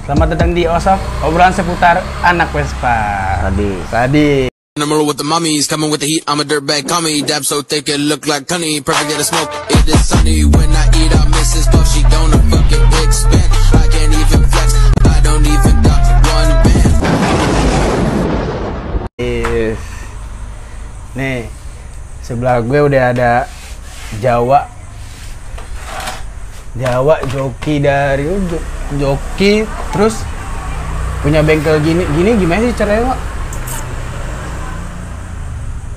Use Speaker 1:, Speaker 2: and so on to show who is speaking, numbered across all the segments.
Speaker 1: Selamat datang di Osok, obrolan seputar anak Vespa. Sadi.
Speaker 2: Number with the mummies, coming with the heat. I'm a dirtbag commie, dab so thick it look like honey. Perfect to smoke. It is sunny when I eat. I miss this puff. She gonna fucking expand. I can't even flex. I don't even got one band.
Speaker 1: Nih, sebelah gue udah ada Jawa joki dari joki, terus punya bengkel gini gimana sih caranya, Mak?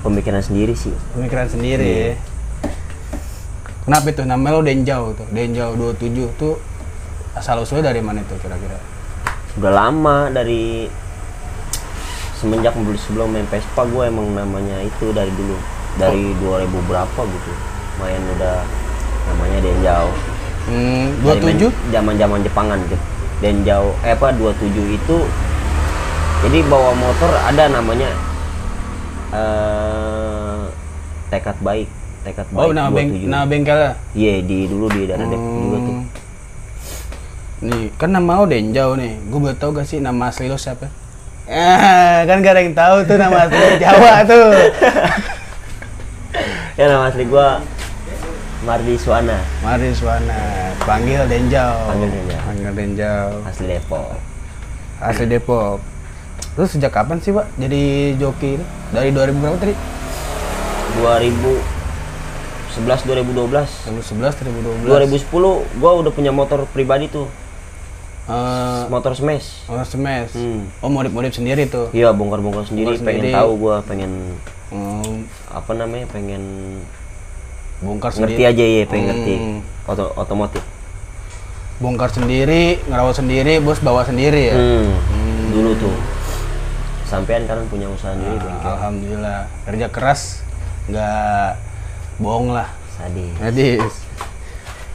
Speaker 3: Pemikiran sendiri sih.
Speaker 1: Pemikiran sendiri. Ya. Kenapa itu namanya lo Denjau tuh? Denjau 27 tuh asal usulnya dari mana tuh kira-kira?
Speaker 3: Udah lama, dari semenjak sebelum main Vespa gue emang namanya itu dari dulu. Dari 2000 berapa gitu. Main udah namanya Denjau.
Speaker 1: 27?
Speaker 3: Zaman-zaman Jepangan gitu. Denjau 27 itu jadi bawa motor ada namanya tekad baik.
Speaker 1: Oh, nama bengkelnya?
Speaker 3: Iya, dulu di daerah Depok juga tuh.
Speaker 1: Nih, kan nama lo Denjau nih. Gue boleh tau gak sih nama asli lo siapa? Kan gak ada yang tahu tuh nama asli Jawa tuh.
Speaker 3: Ya, nama asli gua Mardi Suwana.
Speaker 1: Panggil Denjau.
Speaker 3: Panggil Denjau. Asli Depok.
Speaker 1: Terus sejak kapan sih, Pak, jadi joki ini? Dari 2000 berapa tadi?
Speaker 3: 2011 2010 gua udah punya motor pribadi tuh. Motor smash.
Speaker 1: Oh, modif sendiri tuh.
Speaker 3: Iya, bongkar sendiri. Pengen tahu gua, pengen pengen
Speaker 1: bongkar
Speaker 3: ngerti
Speaker 1: sendiri.
Speaker 3: Aja ya, pengen ngerti otomotif.
Speaker 1: Bongkar sendiri, ngerawat sendiri, bos bawa sendiri ya.
Speaker 3: Dulu tuh. Sampean kan punya usaha sendiri bengkel.
Speaker 1: Alhamdulillah. Kerja keras, nggak bohong lah. Sadis.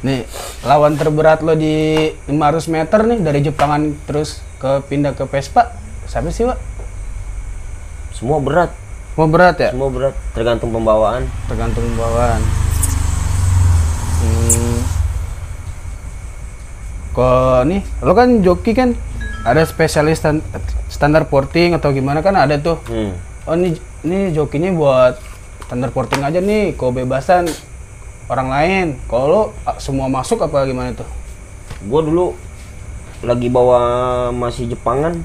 Speaker 1: Nih, lawan terberat lo di 500 meter nih dari Jepangan terus pindah ke Vespa. Siapa sih, Pak?
Speaker 3: Semua berat.
Speaker 1: Semua berat ya?
Speaker 3: Semua berat, tergantung pembawaan.
Speaker 1: Kok nih, lo kan joki kan ada spesialis standar porting atau gimana kan ada tuh. Oh, ini jokinya buat standar porting aja nih, kebebasan orang lain. Kalau lo semua masuk apa gimana tuh?
Speaker 3: Gua dulu lagi bawa masih Jepangan,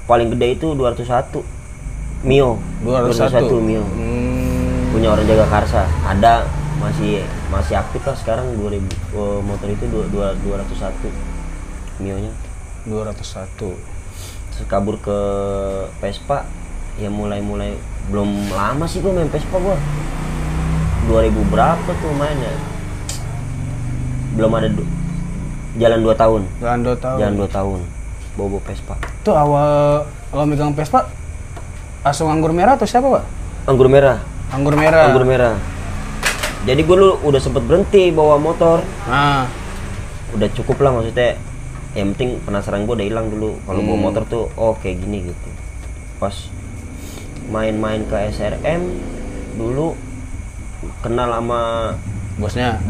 Speaker 3: paling gede itu 201 Mio. 201 Mio. Punya orang Jaga Karsa. Ada masih aktif lah sekarang 2000 motor itu 201 Mio-nya. 201.
Speaker 1: Terus
Speaker 3: kabur ke Vespa ya mulai belum lama sih gua main Vespa gua. 2000 berapa tuh mainnya? Belum ada jalan 2 tahun. Jalan 2 tahun. Bawa Vespa.
Speaker 1: Tuh awal kalau megang Vespa langsung anggur merah atau siapa, Pak?
Speaker 3: Anggur merah. Jadi gue dulu udah sempet berhenti bawa motor. Udah cukup lah, maksudnya yang penting penasaran gue udah hilang dulu. Kalau bawa motor tuh kayak gini gitu. Pas main-main ke SRM dulu kenal sama bosnya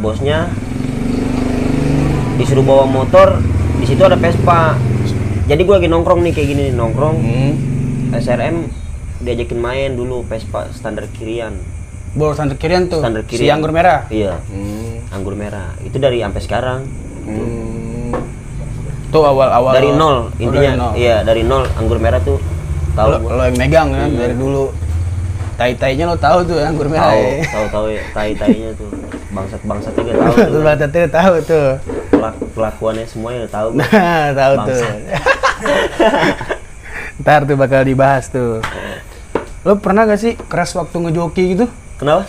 Speaker 3: disuruh bawa motor, di situ ada Vespa. Jadi gue lagi nongkrong nih kayak gini nih, nongkrong. SRM diajakin main dulu Vespa standar kirian.
Speaker 1: Standar kirian tuh. Si anggur merah.
Speaker 3: Iya. Anggur merah. Itu dari sampai sekarang.
Speaker 1: Tuh awal-awal
Speaker 3: dari nol intinya. Iya, dari nol anggur merah tuh tahu.
Speaker 1: Lo yang megang kan dari dulu. Tai-tainya lo tahu tuh anggur merah.
Speaker 3: Tahu ya, tai-tainya tuh. Bangsat juga tahu tuh.
Speaker 1: Bangsatnya tahu tuh.
Speaker 3: Pelakuannya semuanya udah tahu.
Speaker 1: Tahu tuh. Ntar tuh bakal dibahas tuh. Lo pernah gak sih crash waktu ngejoki gitu?
Speaker 3: Kenapa?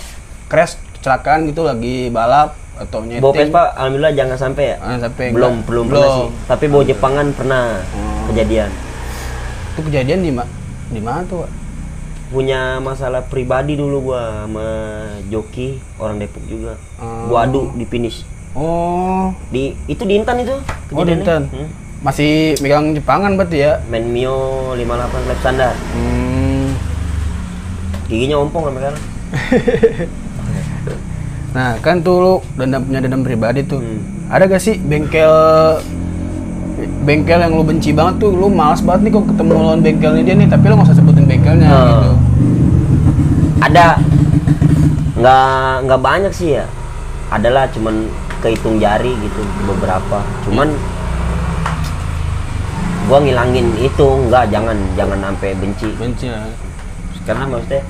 Speaker 1: Crash, kecelakaan gitu lagi balap atau nyeting?
Speaker 3: Bawa Vespa, alhamdulillah jangan sampai ya. Belum pernah sih. Tapi bawa Jepangan pernah kejadian.
Speaker 1: Itu kejadian di mana tuh, Pak?
Speaker 3: Punya masalah pribadi dulu gua sama joki orang Depok juga. Gua adu di finish. Itu di Intan itu.
Speaker 1: Oh, di Intan. Masih megang Jepangan berarti ya?
Speaker 3: Main Mio 58 lap standar. Giginya ompong sampai sekarang.
Speaker 1: Nah, kan tuh lu punya dendam pribadi tuh. Ada gak sih bengkel bengkel yang lu benci banget tuh, lu malas banget nih kok ketemu lawan bengkelnya dia nih, tapi lu nggak usah sebutin bengkelnya gitu.
Speaker 3: Ada nggak banyak sih ya, adalah cuman kehitung jari gitu beberapa, cuman gua ngilangin itu jangan sampai benci
Speaker 1: ya.
Speaker 3: Karena maksudnya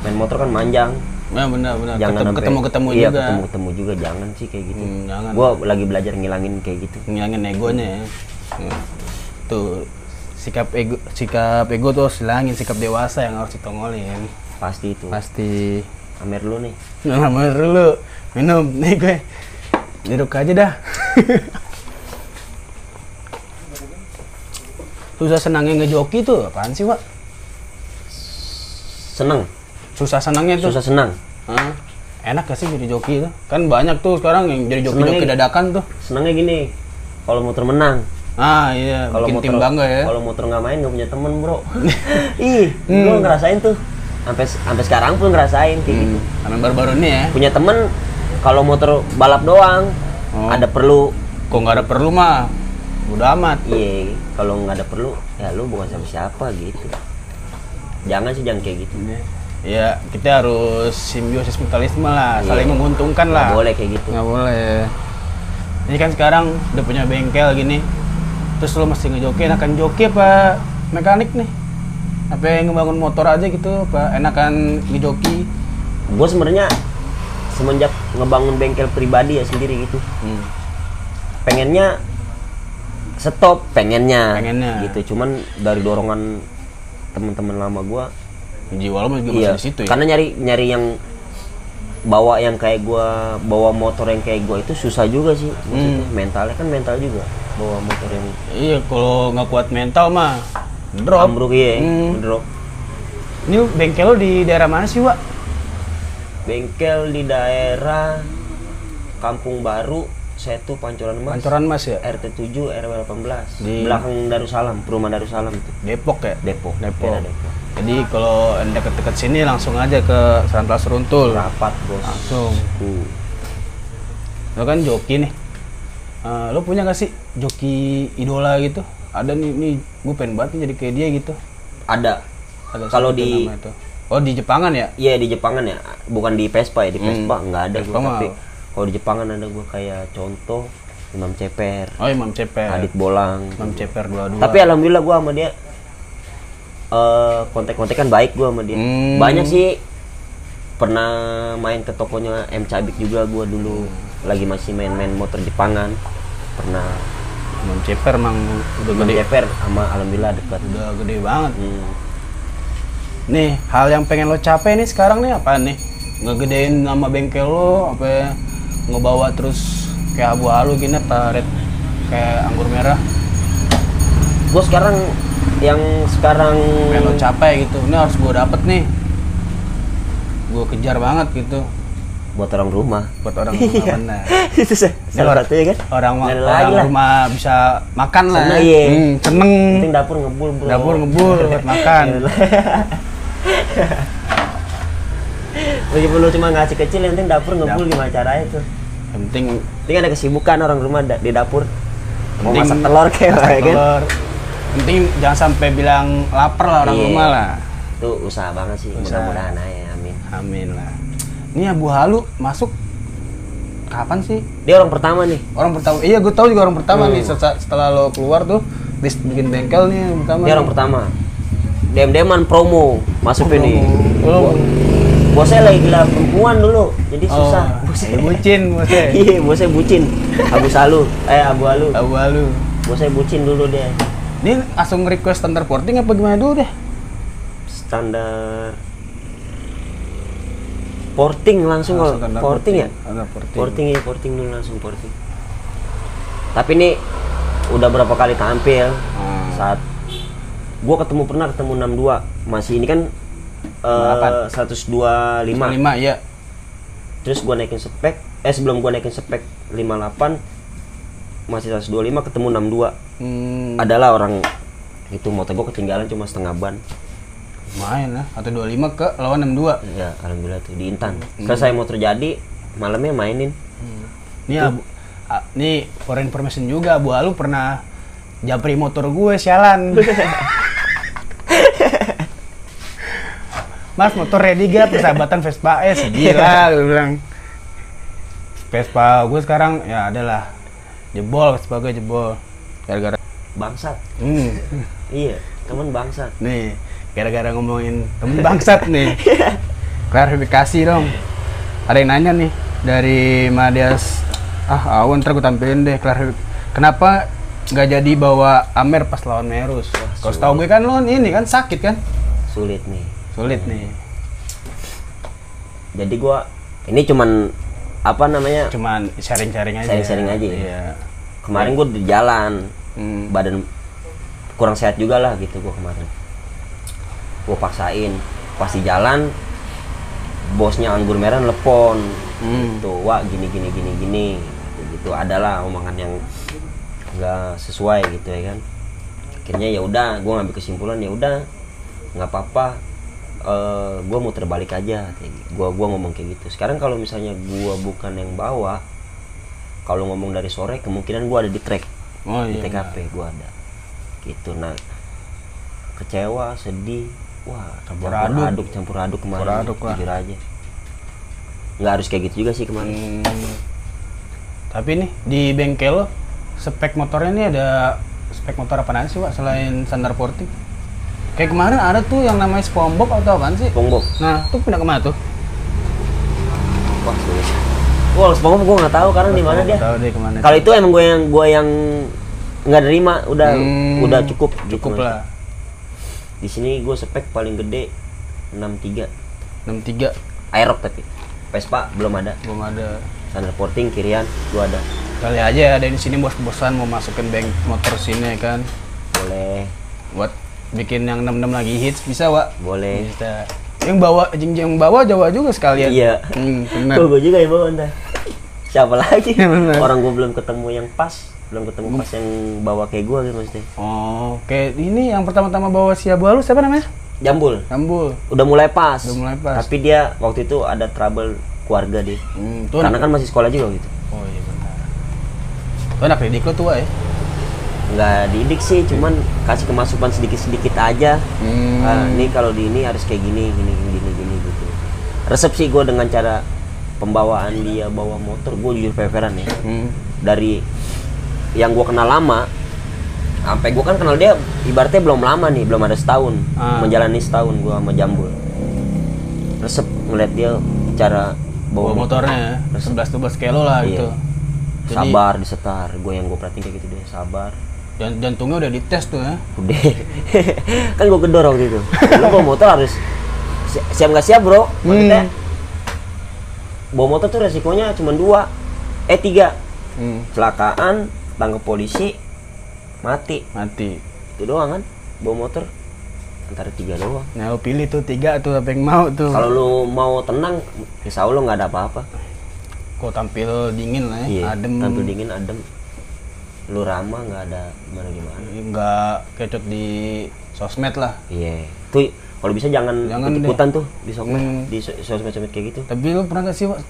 Speaker 3: main motor kan manjang.
Speaker 1: Ya benar
Speaker 3: Jangan
Speaker 1: ketemu
Speaker 3: iya,
Speaker 1: juga.
Speaker 3: ketemu juga jangan sih kayak gitu.
Speaker 1: Jangan.
Speaker 3: Gua lagi belajar ngilangin kayak gitu.
Speaker 1: Ngilangin egonya ya. Tuh sikap ego tuh harus hilangin, sikap dewasa yang harus ditongolin.
Speaker 3: Pasti itu.
Speaker 1: Pasti.
Speaker 3: Amer lu nih.
Speaker 1: Amer dulu. Minum nih gue. Duduk aja dah. Susah senangnya ngejoki tuh apaan sih, Wak?
Speaker 3: Seneng.
Speaker 1: Susah senangnya tuh.
Speaker 3: Susah senang.
Speaker 1: Enak gak sih jadi joki itu? Kan banyak tuh sekarang yang jadi joki-joki dadakan tuh.
Speaker 3: Senangnya gini, kalau motor menang.
Speaker 1: Iya,
Speaker 3: kalau
Speaker 1: bikin
Speaker 3: motor,
Speaker 1: tim bangga ya.
Speaker 3: Kalau motor nggak main nggak punya temen bro. Gue ngerasain tuh. Sampai sekarang pun ngerasain kayak gitu.
Speaker 1: Karena baru-baru ini ya.
Speaker 3: Punya temen kalau motor balap doang, ada perlu.
Speaker 1: Kok nggak ada perlu mah, udah amat.
Speaker 3: Iya, kalau nggak ada perlu, ya lu bukan siapa gitu. Jangan kayak gitu.
Speaker 1: Ya, kita harus simbiosis mutualisme lah, saling menguntungkan lah.
Speaker 3: Nggak boleh kayak gitu.
Speaker 1: Nggak boleh. Ini kan sekarang udah punya bengkel gini, terus lo mesti ngejoki, enakan joki apa mekanik nih? Apa yang ngebangun motor aja gitu, apa enakan ngejoki?
Speaker 3: Gue sebenarnya semenjak ngebangun bengkel pribadi ya sendiri gitu, pengennya stop, pengennya gitu. Cuman dari dorongan teman-teman lama gue,
Speaker 1: jiwa lo juga masih di situ ya.
Speaker 3: Karena nyari yang bawa yang kayak gue, bawa motor yang kayak gue itu susah juga sih. Maksudnya mentalnya kan mental juga bawa motor yang.
Speaker 1: Iya, kalau nggak kuat mental mah drop.
Speaker 3: Ambruk ya, drop.
Speaker 1: Ini bengkel lo di daerah mana sih, Wak?
Speaker 3: Bengkel di daerah Kampung Baru, Setu, Pancoran Mas.
Speaker 1: Pancoran Mas ya?
Speaker 3: RT 7 RW 18.
Speaker 1: Di
Speaker 3: belakang Darussalam, perumahan Darussalam itu.
Speaker 1: Depok ya?
Speaker 3: Depok.
Speaker 1: Jadi kalau anda deket-deket sini langsung aja ke Santal Seruntul.
Speaker 3: Rapat bos.
Speaker 1: Langsung. Lo kan joki nih. Lo punya gak sih joki idola gitu? Ada nih gue pengen banget nih jadi kayak dia gitu.
Speaker 3: Ada kalau di
Speaker 1: di Jepangan ya?
Speaker 3: Iya di Jepangan ya, bukan di Vespa ya. Di Vespa nggak ada gue, tapi kalau di Jepangan ada gue kayak contoh Imam Ceper.
Speaker 1: Oh Imam Ceper.
Speaker 3: Adit Bolang.
Speaker 1: Imam Ceper 22.
Speaker 3: Tapi alhamdulillah gue sama dia kontak-kontakan baik gue sama dia. Banyak sih, pernah main ke tokonya M Cabik juga gue dulu, lagi masih main-main motor Jepangan. Pernah.
Speaker 1: Imam Ceper emang udah gede.
Speaker 3: Ceper sama alhamdulillah dekat.
Speaker 1: Udah gede banget. Nih, hal yang pengen lo capai nih sekarang nih apa nih? Ngegedein nama bengkel lo, apa ngebawa terus kayak abu halu gini, apa red kayak anggur merah?
Speaker 3: Gue sekarang
Speaker 1: pengen lo capai gitu, ini harus gue dapet nih, gue kejar banget gitu.
Speaker 3: Buat orang rumah.
Speaker 1: Benar.
Speaker 3: Itu salah satunya kan.
Speaker 1: Orang rumah bisa makan lah.
Speaker 3: Seneng, iya.
Speaker 1: Seneng.
Speaker 3: Penting dapur ngebul bro.
Speaker 1: Dapur ngebul buat makan.
Speaker 3: Meskipun lu cuma ngasih kecil, yang penting dapur ngebul gimana caranya tuh.
Speaker 1: Yang penting
Speaker 3: ada kesibukan orang rumah di dapur. Mau
Speaker 1: penting
Speaker 3: masak telur kayak kan.
Speaker 1: Penting jangan sampai bilang lapar lah orang rumah lah.
Speaker 3: Itu usaha banget sih. Mudah-mudahan aja, amin.
Speaker 1: Amin lah. Ini Abu Halu masuk kapan sih?
Speaker 3: Dia orang pertama nih.
Speaker 1: Orang pertama. Iya, gue tahu juga orang pertama nih. Setelah lo keluar tuh bikin bengkel nih yang pertama.
Speaker 3: Dia orang pertama. Dem-deman promo masuk ini. Bosnya lagi gila perempuan dulu, jadi susah.
Speaker 1: Bosnya bucin, bosnya.
Speaker 3: Iya, bosnya bucin. Abu Halu. Bosnya bucin dulu dia.
Speaker 1: Ini langsung request standar porting apa gimana dulu deh?
Speaker 3: Standar porting langsung kok. Porting ya? Porting dulu langsung porting. Tapi ini udah berapa kali tampil. Saat gua pernah ketemu 62. Masih ini kan 125.
Speaker 1: 125 ya.
Speaker 3: Terus gua naikin spek, sebelum gua naikin spek 58 masih 125, ketemu 62. Adalah orang itu motor gua ketinggalan cuma setengah ban.
Speaker 1: Main lah, 125 ke lawan 62.
Speaker 3: Ya, alhamdulillah tuh di Intan. Selesai motor jadi, malamnya mainin.
Speaker 1: Nih for information juga, Abu Halu pernah japri motor gue sialan. Mas motor ready gak? Persahabatan Vespa S, gila gue bilang. Vespa gue sekarang ya adalah jebol, Vespa gue jebol gara-gara
Speaker 3: bangsat. Iya, temen bangsat.
Speaker 1: Nih, gara-gara ngomongin temen bangsat nih. Klarifikasi dong. Ada yang nanya nih dari Madias. Awan ntar gue tampilin deh kenapa nggak jadi bawa Amer pas lawan Merus. Kalau setahu gue kan lo ini kan sakit kan?
Speaker 3: Sulit nih. Jadi gue ini cuman apa namanya?
Speaker 1: Cuman sharing-sharing aja.
Speaker 3: Sharing aja.
Speaker 1: Iya.
Speaker 3: Kemarin gue di jalan, badan kurang sehat juga lah gitu gue kemarin. Gue paksain, pas di jalan, bosnya Anggur Merah telepon, tuh, wah gini, gitu. Adalah omongan yang nggak sesuai gitu ya kan. Akhirnya ya udah, gue ngambil kesimpulan ya udah, nggak apa-apa. Gue mau terbalik aja, gue ngomong kayak gitu. Sekarang kalau misalnya gue bukan yang bawa, kalau ngomong dari sore kemungkinan gue ada di track, di TKP gue ada, gitu. Nah, kecewa, sedih, wah campur aduk kemarin, jujur aja. Nggak harus kayak gitu juga sih kemarin.
Speaker 1: Tapi nih di bengkel lo, spek motornya nih ada spek motor apaan sih Pak selain standar porting? Kayak kemarin ada tuh yang namanya SpongeBob atau apaan sih?
Speaker 3: SpongeBob.
Speaker 1: Nah, tuh pindah kemana tuh?
Speaker 3: Wah, sulit. Wah, SpongeBob gue nggak tahu karena di mana dia.
Speaker 1: Tahu deh kemana.
Speaker 3: Kalau itu emang gue yang nggak nerima, udah cukup gitu
Speaker 1: lah.
Speaker 3: Di sini gue spek paling gede 63.
Speaker 1: 63.
Speaker 3: Aerox tapi Vespa belum ada. Standar porting kirian gue ada.
Speaker 1: Kali aja ada di sini bos-bosan mau masukin bank motor sini kan.
Speaker 3: Boleh.
Speaker 1: Buat bikin yang 66 lagi hits bisa, Wak?
Speaker 3: Boleh.
Speaker 1: Bisa. Yang bawa Jawa juga sekalian.
Speaker 3: Iya.
Speaker 1: Benar.
Speaker 3: Gue juga yang bawa entah. Siapa lagi? Orang gue belum ketemu yang pas. Belum ketemu pas yang bawa kayak gue gitu maksudnya.
Speaker 1: Oh, kayak ini yang pertama-tama bawa si Abu Alus siapa namanya?
Speaker 3: Jambul.
Speaker 1: Udah mulai pas.
Speaker 3: Tapi dia waktu itu ada trouble keluarga dia. Karena kan masih sekolah juga gitu.
Speaker 1: Oh iya benar. Tuh anak didik lo tua ya?
Speaker 3: Nggak didik sih, cuman kasih kemasukan sedikit-sedikit aja. Ini kalau di ini harus kayak gini gitu. Resep sih gue dengan cara pembawaan dia bawa motor, gue jujur peperan ya. Dari yang gue kenal lama, sampai gue kan kenal dia ibaratnya belum lama nih, belum ada setahun, menjalani setahun gue sama Jambul. Resep ngeliat dia cara bawa
Speaker 1: motornya 11-12 kilo lah gitu.
Speaker 3: Jadi, sabar disetar, yang gue perhatiin kayak gitu deh, sabar.
Speaker 1: Jantungnya udah dites tuh ya?
Speaker 3: Udah. Kan gue gedor waktu itu. Lu bawa motor harus siap nggak siap bro. Maksudnya bawa motor tuh resikonya cuma 3. Kecelakaan, tangkap polisi, mati. Itu doang kan, bawa motor antara 3 doang.
Speaker 1: Nah lu pilih tuh 3 tuh apa yang mau tuh.
Speaker 3: Kalau lu mau tenang, insya Allah nggak ada apa-apa.
Speaker 1: Kok tampil dingin lah ya, adem.
Speaker 3: Tampil dingin, adem. Lu ramah, nggak ada gimana.
Speaker 1: Nggak kecot di sosmed lah.
Speaker 3: Iya. Tuh kalau bisa jangan ikutan tuh di sosmed, di sosmed kayak gitu.
Speaker 1: Tapi lu pernah nggak sih Pak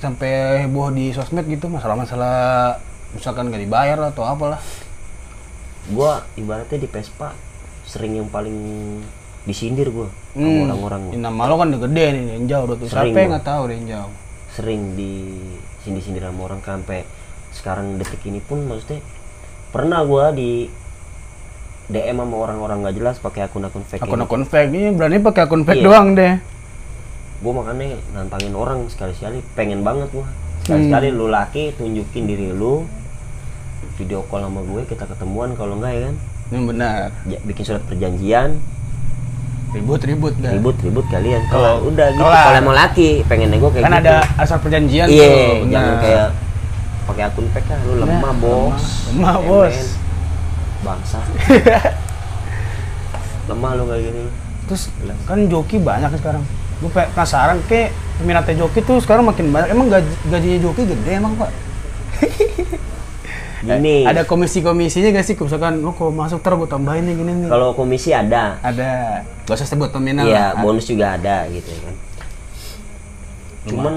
Speaker 1: sampai heboh di sosmed gitu masalah misalkan nggak dibayar atau apalah?
Speaker 3: Gua ibaratnya di Vespa sering yang paling disindir gua sama orang-orang.
Speaker 1: Nama lo kan udah gede nih, Denjau udah tuh. Siapa yang nggak tahu Denjau?
Speaker 3: Sering disindir sama orang sampai sekarang detik ini pun maksudnya pernah gua di DM sama orang-orang nggak jelas pakai akun-akun fake.
Speaker 1: Akun-akun fake ini berani pakai akun fake doang deh.
Speaker 3: Gue makanya nantangin orang sekali-sekali, pengen banget gua. Sekali-sekali lu laki tunjukin diri lu, video call sama gue, kita ketemuan, kalau enggak ya kan.
Speaker 1: Benar.
Speaker 3: Bikin surat perjanjian.
Speaker 1: Ribut dah.
Speaker 3: Ribut kalian. Kalau udah gitu, kalau mau laki, pengen gue kayak
Speaker 1: kan
Speaker 3: gitu.
Speaker 1: Kan ada asal perjanjian tuh.
Speaker 3: Iya, jangan kayak pakai akun fake lah, lu lemah bos.
Speaker 1: Lemah bos.
Speaker 3: Bangsa. Lemah lu kayak gini.
Speaker 1: Terus kan joki banyak sekarang. Gue penasaran kayak peminatnya joki tuh sekarang makin banyak. Emang gajinya joki gede emang Pak?
Speaker 3: Gini.
Speaker 1: Ada komisi-komisinya gak sih? Misalkan lu kalau masuk ntar gue tambahin nih gini nih.
Speaker 3: Kalau komisi ada.
Speaker 1: Ada. Gak usah sebut nominal.
Speaker 3: Iya, bonus juga ada gitu kan. Cuman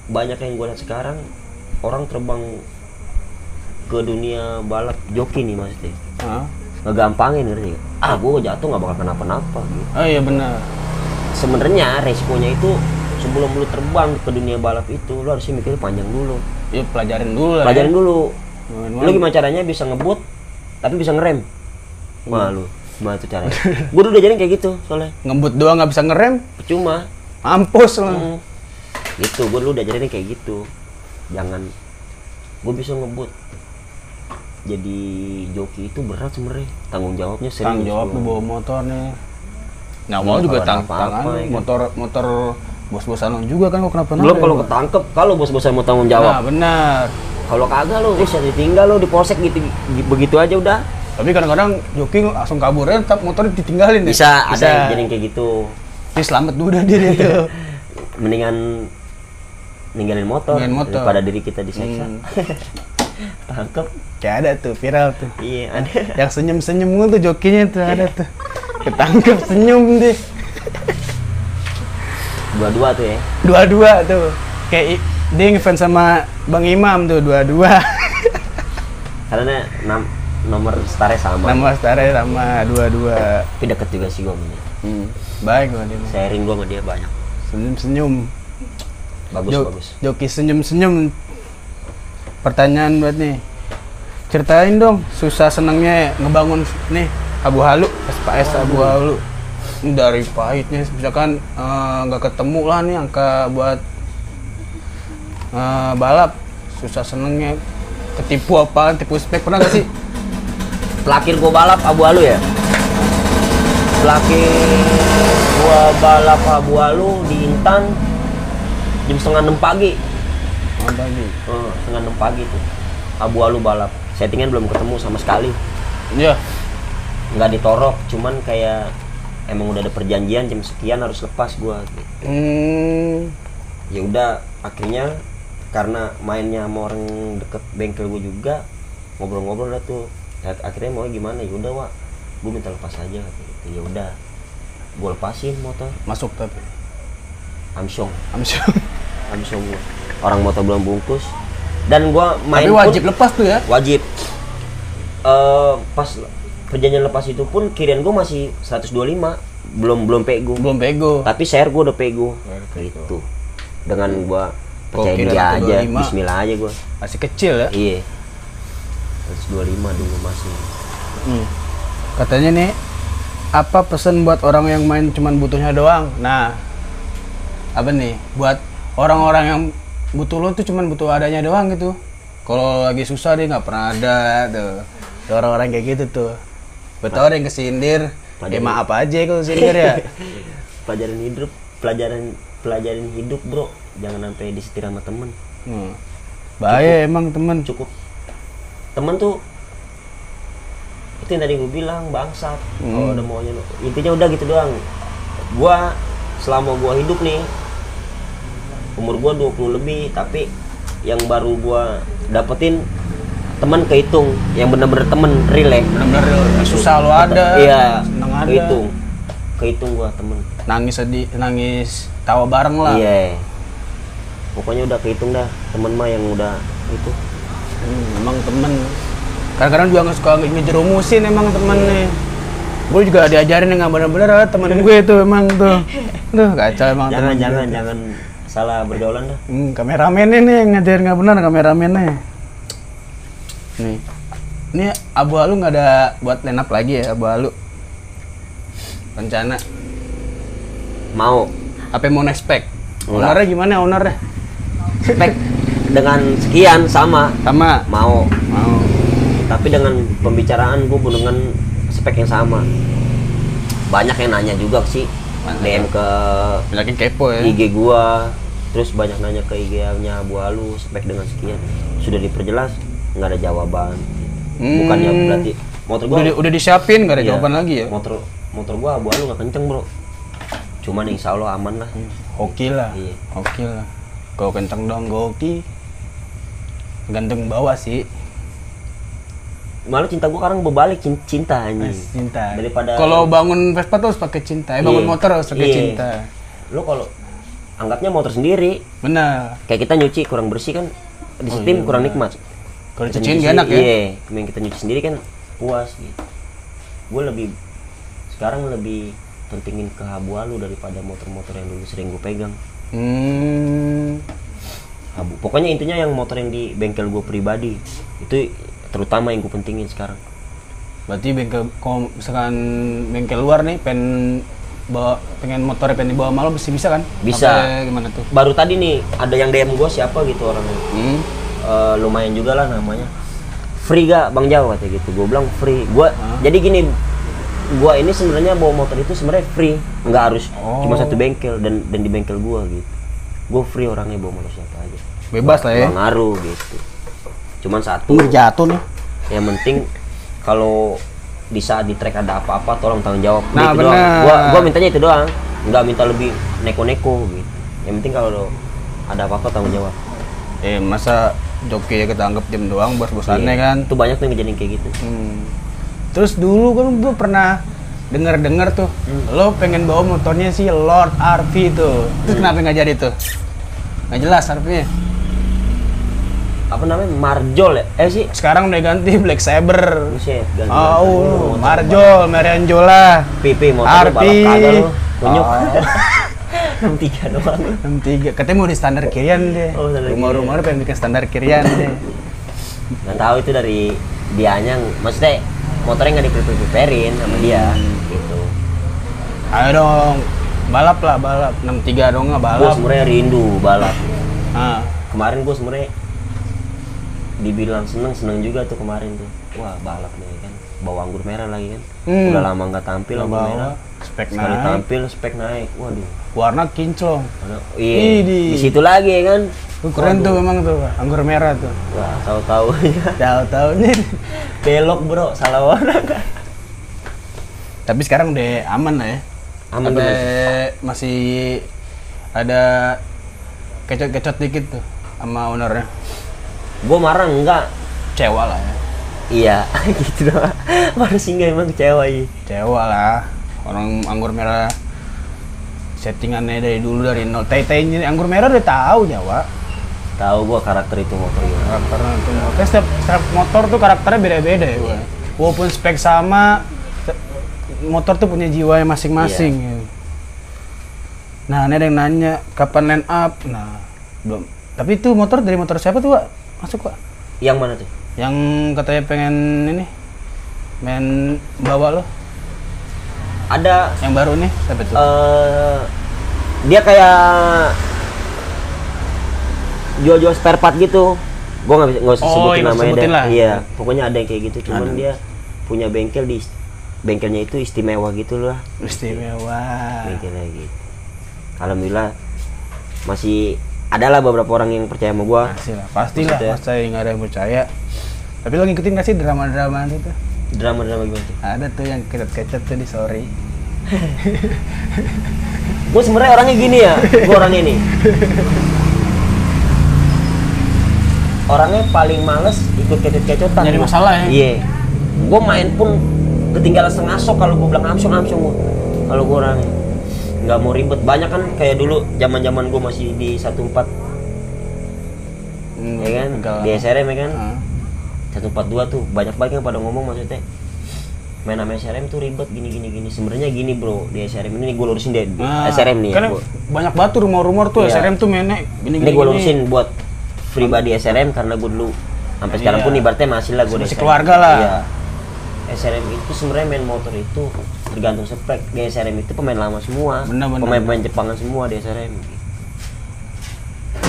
Speaker 3: banyak yang gue lihat sekarang orang terbang ke dunia balap joki nih maksudnya.
Speaker 1: Hah?
Speaker 3: Ngegampangin ngerti. Gue jatuh nggak bakal kenapa-napa gitu.
Speaker 1: Oh iya benar.
Speaker 3: Sebenarnya resikonya itu sebelum lu terbang ke dunia balap itu lu harusnya mikir panjang dulu.
Speaker 1: Iya pelajarin dulu lah.
Speaker 3: Pelajarin dulu.
Speaker 1: Teman-teman.
Speaker 3: Lu gimana caranya bisa ngebut tapi bisa ngerem? Wah lu, gimana tuh caranya? Gue udah diajarin kayak gitu soalnya.
Speaker 1: Ngebut doang nggak bisa ngerem,
Speaker 3: Percuma.
Speaker 1: mampus lah.
Speaker 3: Gitu, gue dulu diajarin kayak gitu. Jangan, gue bisa ngebut. Jadi joki itu berat sebenarnya, tanggung jawabnya serius.
Speaker 1: Tanggung jawab lu bawa motor nih. Nggak mau juga tangan
Speaker 3: ya,
Speaker 1: motor bos-bosan juga kan kok kenapa-napa.
Speaker 3: Belum kalau ketangkep, kalau bos-bosan mau tanggung jawab.
Speaker 1: Nah benar.
Speaker 3: Kalau kagak lo, bisa ditinggal lo di polsek gitu, begitu aja udah.
Speaker 1: Tapi kadang-kadang joki langsung kabur ya, tetap motornya ditinggalin.
Speaker 3: Bisa, ada yang jadi kayak gitu.
Speaker 1: Ini selamat dulu dah dia itu.
Speaker 3: Mendingan ninggalin motor daripada diri kita diseksa. Tangkep.
Speaker 1: Kayak ada tuh viral tuh.
Speaker 3: Iya, ada.
Speaker 1: Yang senyum-senyum tuh jokinya tuh ada tuh. Ketangkep senyum deh.
Speaker 3: Dua-dua tuh ya.
Speaker 1: Dua-dua tuh. Kayak dia ngefans sama Bang Imam tuh dua-dua.
Speaker 3: Karena nomor starnya sama.
Speaker 1: Nama starnya sama dua-dua.
Speaker 3: Tapi deket juga sih gua sama dia.
Speaker 1: Baik loh dia.
Speaker 3: Sharing gua sama dia banyak.
Speaker 1: Senyum-senyum.
Speaker 3: Bagus.
Speaker 1: Joki senyum-senyum. Pertanyaan buat nih. Ceritain dong susah senangnya ngebangun nih Abu Halu, SPS Abu Halu. Dari pahitnya misalkan nggak ketemu lah nih angka buat balap. Susah senangnya ketipu apa, tipu spek pernah gak sih?
Speaker 3: Terakhir gua balap Abu Halu ya. Terakhir gua balap Abu Halu di Intan jam 5:30 pagi.
Speaker 1: Pagi.
Speaker 3: 5:30 pagi tuh. Abu Halu balap. Settingan belum ketemu sama sekali.
Speaker 1: Iya.
Speaker 3: Nggak ditorok, cuman kayak emang udah ada perjanjian jam sekian harus lepas gua gitu. Ya udah akhirnya karena mainnya sama orang deket bengkel gua juga, ngobrol-ngobrol lah tuh. Ya, akhirnya mau gimana? Ya udah, Wak. Gua minta lepas aja gitu. Ya udah. Gua lepasin motor.
Speaker 1: Masuk tapi.
Speaker 3: Amsyong gua. Orang motor belum bungkus. Dan gua main.
Speaker 1: Tapi wajib lepas tuh ya?
Speaker 3: Wajib. Pas perjanjian lepas itu pun kirian gua masih 125, belum pego.
Speaker 1: Belum pego.
Speaker 3: Tapi share gua udah pego. Gitu. Dengan gua percaya diri aja, bismillah aja gua.
Speaker 1: Masih kecil ya?
Speaker 3: Iya. 125 dulu masih.
Speaker 1: Katanya nih, apa pesan buat orang yang main cuman butuhnya doang? Nah, apa nih? Buat orang-orang yang butuh lo tuh cuman butuh adanya doang gitu. Kalau lagi susah dia nggak pernah ada tuh. Ada orang-orang kayak gitu tuh. Betul ada yang kesindir. Ya maaf aja kalau kesindir ya.
Speaker 3: Pelajarin hidup bro. Jangan sampai disetir sama temen.
Speaker 1: Bahaya emang temen.
Speaker 3: Cukup. Temen tuh itu yang tadi gue bilang bangsat. Kalau ada maunya intinya udah gitu doang. Gua selama gua hidup nih umur gua 20 lebih, tapi yang baru gua dapetin teman kehitung, yang bener-bener temen real ya.
Speaker 1: Bener-bener susah lo ada,
Speaker 3: iya,
Speaker 1: seneng ada.
Speaker 3: Kehitung gua temen.
Speaker 1: Nangis sedih, nangis tawa bareng lah.
Speaker 3: Iya. Pokoknya udah kehitung dah, temen mah yang udah itu.
Speaker 1: Emang temen. Kadang-kadang juga nggak suka ngejerumusin emang temen nih. Gue juga diajarin yang nggak bener-bener temen gue itu emang tuh. Duh kacau emang.
Speaker 3: Jangan salah bergaulan dah.
Speaker 1: Kameramennya nih yang ngajarin nggak benar kameramennya. Nih, ini Abu Halu nggak ada buat line up lagi ya Abu Halu? Rencana?
Speaker 3: Mau.
Speaker 1: Apa mau next spec? Ownernya gimana ownernya?
Speaker 3: Spek dengan sekian sama. Mau. Tapi dengan pembicaraan gue dengan spek yang sama. Banyak yang nanya juga sih. DM ke
Speaker 1: banyakin kepo ya.
Speaker 3: IG gua. Terus banyak nanya ke IG-nya Abu Halu spek dengan sekian. Sudah diperjelas, nggak ada jawaban. Bukannya berarti motor gua
Speaker 1: udah disiapin, nggak ada jawaban lagi ya.
Speaker 3: Motor gua Abu Halu nggak kenceng, Bro. Cuman insya Allah aman lah.
Speaker 1: Hoki lah.
Speaker 3: Iya.
Speaker 1: Hoki lah. Kau kenceng dong, goki. Ganteng bawah sih.
Speaker 3: Malah cinta gua sekarang berbalik cinta anjing.
Speaker 1: Cinta.
Speaker 3: Daripada
Speaker 1: kalau bangun Vespa tuh harus pakai cinta. Bangun motor harus pakai cinta.
Speaker 3: Lo kalau anggapnya motor sendiri.
Speaker 1: Benar.
Speaker 3: Kayak kita nyuci kurang bersih kan, disetim kurang nikmat.
Speaker 1: Kalau dicuciin gak enak ya?
Speaker 3: Iya, yang kita nyuci sendiri kan puas gitu. Gue sekarang lebih pentingin ke Habu Alu daripada motor-motor yang dulu sering gue pegang. Habu. Pokoknya intinya yang motor yang di bengkel gue pribadi itu terutama yang gue pentingin sekarang.
Speaker 1: Berarti kalau misalkan bengkel luar nih pengen motornya pengen dibawa malu bisa kan?
Speaker 3: Bisa.
Speaker 1: Sampai gimana tuh?
Speaker 3: Baru tadi nih ada yang DM gue siapa gitu orangnya. Lumayan juga lah namanya. Free gak Bang Jawa katanya gitu. Gue bilang free. Jadi gini, gue ini sebenarnya bawa motor itu sebenarnya free, nggak harus cuma satu bengkel dan di bengkel gue gitu. Gue free orangnya bawa motor siapa aja.
Speaker 1: Bebas lah ya.
Speaker 3: Nggak ngaruh gitu. Cuman satu.
Speaker 1: Jatuh nih.
Speaker 3: Yang penting kalau di saat di track ada apa-apa tolong tanggung jawab.
Speaker 1: Nah,
Speaker 3: itu doang. Gua mintanya itu doang. Nggak minta lebih neko-neko gitu. Yang penting kalau ada apa-apa tanggung jawab.
Speaker 1: Masa joki ya kita anggap jam doang bos-bosannya kan?
Speaker 3: Itu banyak tuh yang kejadian kayak gitu.
Speaker 1: Terus dulu kan gue pernah denger tuh, lo pengen bawa motornya si Lord RV tuh. Terus kenapa nggak jadi tuh? Nggak jelas RV-nya.
Speaker 3: Apa namanya? Marjol ya? Sih.
Speaker 1: Sekarang udah ganti Black Saber.
Speaker 3: Buset, ganti.
Speaker 1: Marjol, Marianjola.
Speaker 3: PP motor
Speaker 1: RV.
Speaker 3: balap kagak lo. Kunyuk. 63 doang.
Speaker 1: 63. Katanya mau di standar kirian deh. Rumor-rumor pengen bikin standar kirian deh.
Speaker 3: Nggak tahu itu dari dianya, maksudnya motornya nggak dipreparein sama dia gitu.
Speaker 1: Ayo dong, balap 63 dong nggak balap.
Speaker 3: Gue sebenarnya rindu balap. Kemarin gue sebenarnya dibilang seneng juga tuh kemarin tuh. Wah balap nih kan, bawa anggur merah lagi kan. Udah lama nggak tampil anggur merah.
Speaker 1: Spek
Speaker 3: sekali
Speaker 1: naik.
Speaker 3: tampil spek naik. Waduh.
Speaker 1: Warna kinclong.
Speaker 3: Iya. Di situ lagi ya kan.
Speaker 1: Keren tuh memang tuh anggur merah tuh.
Speaker 3: Wah tahu-tahu ya.
Speaker 1: Tahu nih.
Speaker 3: Belok bro, salah orang.
Speaker 1: Tapi sekarang udah aman lah ya.
Speaker 3: Aman
Speaker 1: ada masih ada kecot-kecot dikit tuh sama ownernya.
Speaker 3: Gue marah enggak?
Speaker 1: Kecewa lah ya.
Speaker 3: Iya, gitu doang. Marah sih enggak emang kecewa iya.
Speaker 1: Kecewa lah. Orang anggur merah settingannya dari dulu dari nol. Tai-tainya anggur merah udah tahu Jawa.
Speaker 3: Tahu gua karakter itu motor gimana.
Speaker 1: Karakternya itu motor. Setiap motor tuh karakternya beda-beda ya, gua. Walaupun spek sama, motor tuh punya jiwa yang masing-masing.
Speaker 3: Iya.
Speaker 1: Gitu. Nah, ini ada yang nanya kapan line up. Nah, belum. Tapi itu motor dari motor siapa tuh, Pak? Masuk, Pak.
Speaker 3: Yang mana tuh?
Speaker 1: Yang katanya pengen ini main bawa lo.
Speaker 3: Ada
Speaker 1: yang baru nih, siapa tuh?
Speaker 3: Dia kayak jual-jual spare part gitu. Gua nggak usah sebutin namanya deh. Iya, pokoknya ada yang kayak gitu. Cuman dia punya bengkel bengkelnya itu istimewa gitu lah.
Speaker 1: Istimewa.
Speaker 3: Bengkelnya gitu. Alhamdulillah masih adalah beberapa orang yang percaya sama gua.
Speaker 1: Pastilah, masa nggak ada yang percaya. Tapi lo ngikutin nggak sih drama-drama itu?
Speaker 3: Drama-drama gimana tuh?
Speaker 1: Ada tuh yang kecet-kecet tuh di story.
Speaker 3: Gue sebenarnya orangnya gini ya, gue orangnya nih. Orangnya paling males ikut kecet-kecetan.
Speaker 1: Jadi masalah ya?
Speaker 3: Iya. Gue main pun ketinggalan setengah sok kalau gue bilang amsyong gue. Kalau gue orangnya nggak mau ribet. Banyak kan kayak dulu zaman gue masih di 14. Ya kan? Di SRM ya kan? 142 tuh banyak banget yang pada ngomong maksudnya main sama SRM tuh ribet gini. Sebenarnya gini bro, di SRM ini gue lurusin deh SRM nih.
Speaker 1: Kan banyak banget tuh rumor-rumor tuh iya. SRM tuh mainnya gini.
Speaker 3: Ini gue lurusin buat pribadi SRM karena gue dulu sampai sekarang pun ibaratnya masih lah gue di
Speaker 1: keluarga lah.
Speaker 3: Iya. SRM itu sebenarnya main motor itu tergantung spek. Di SRM itu pemain lama semua, pemain Jepangan semua di SRM.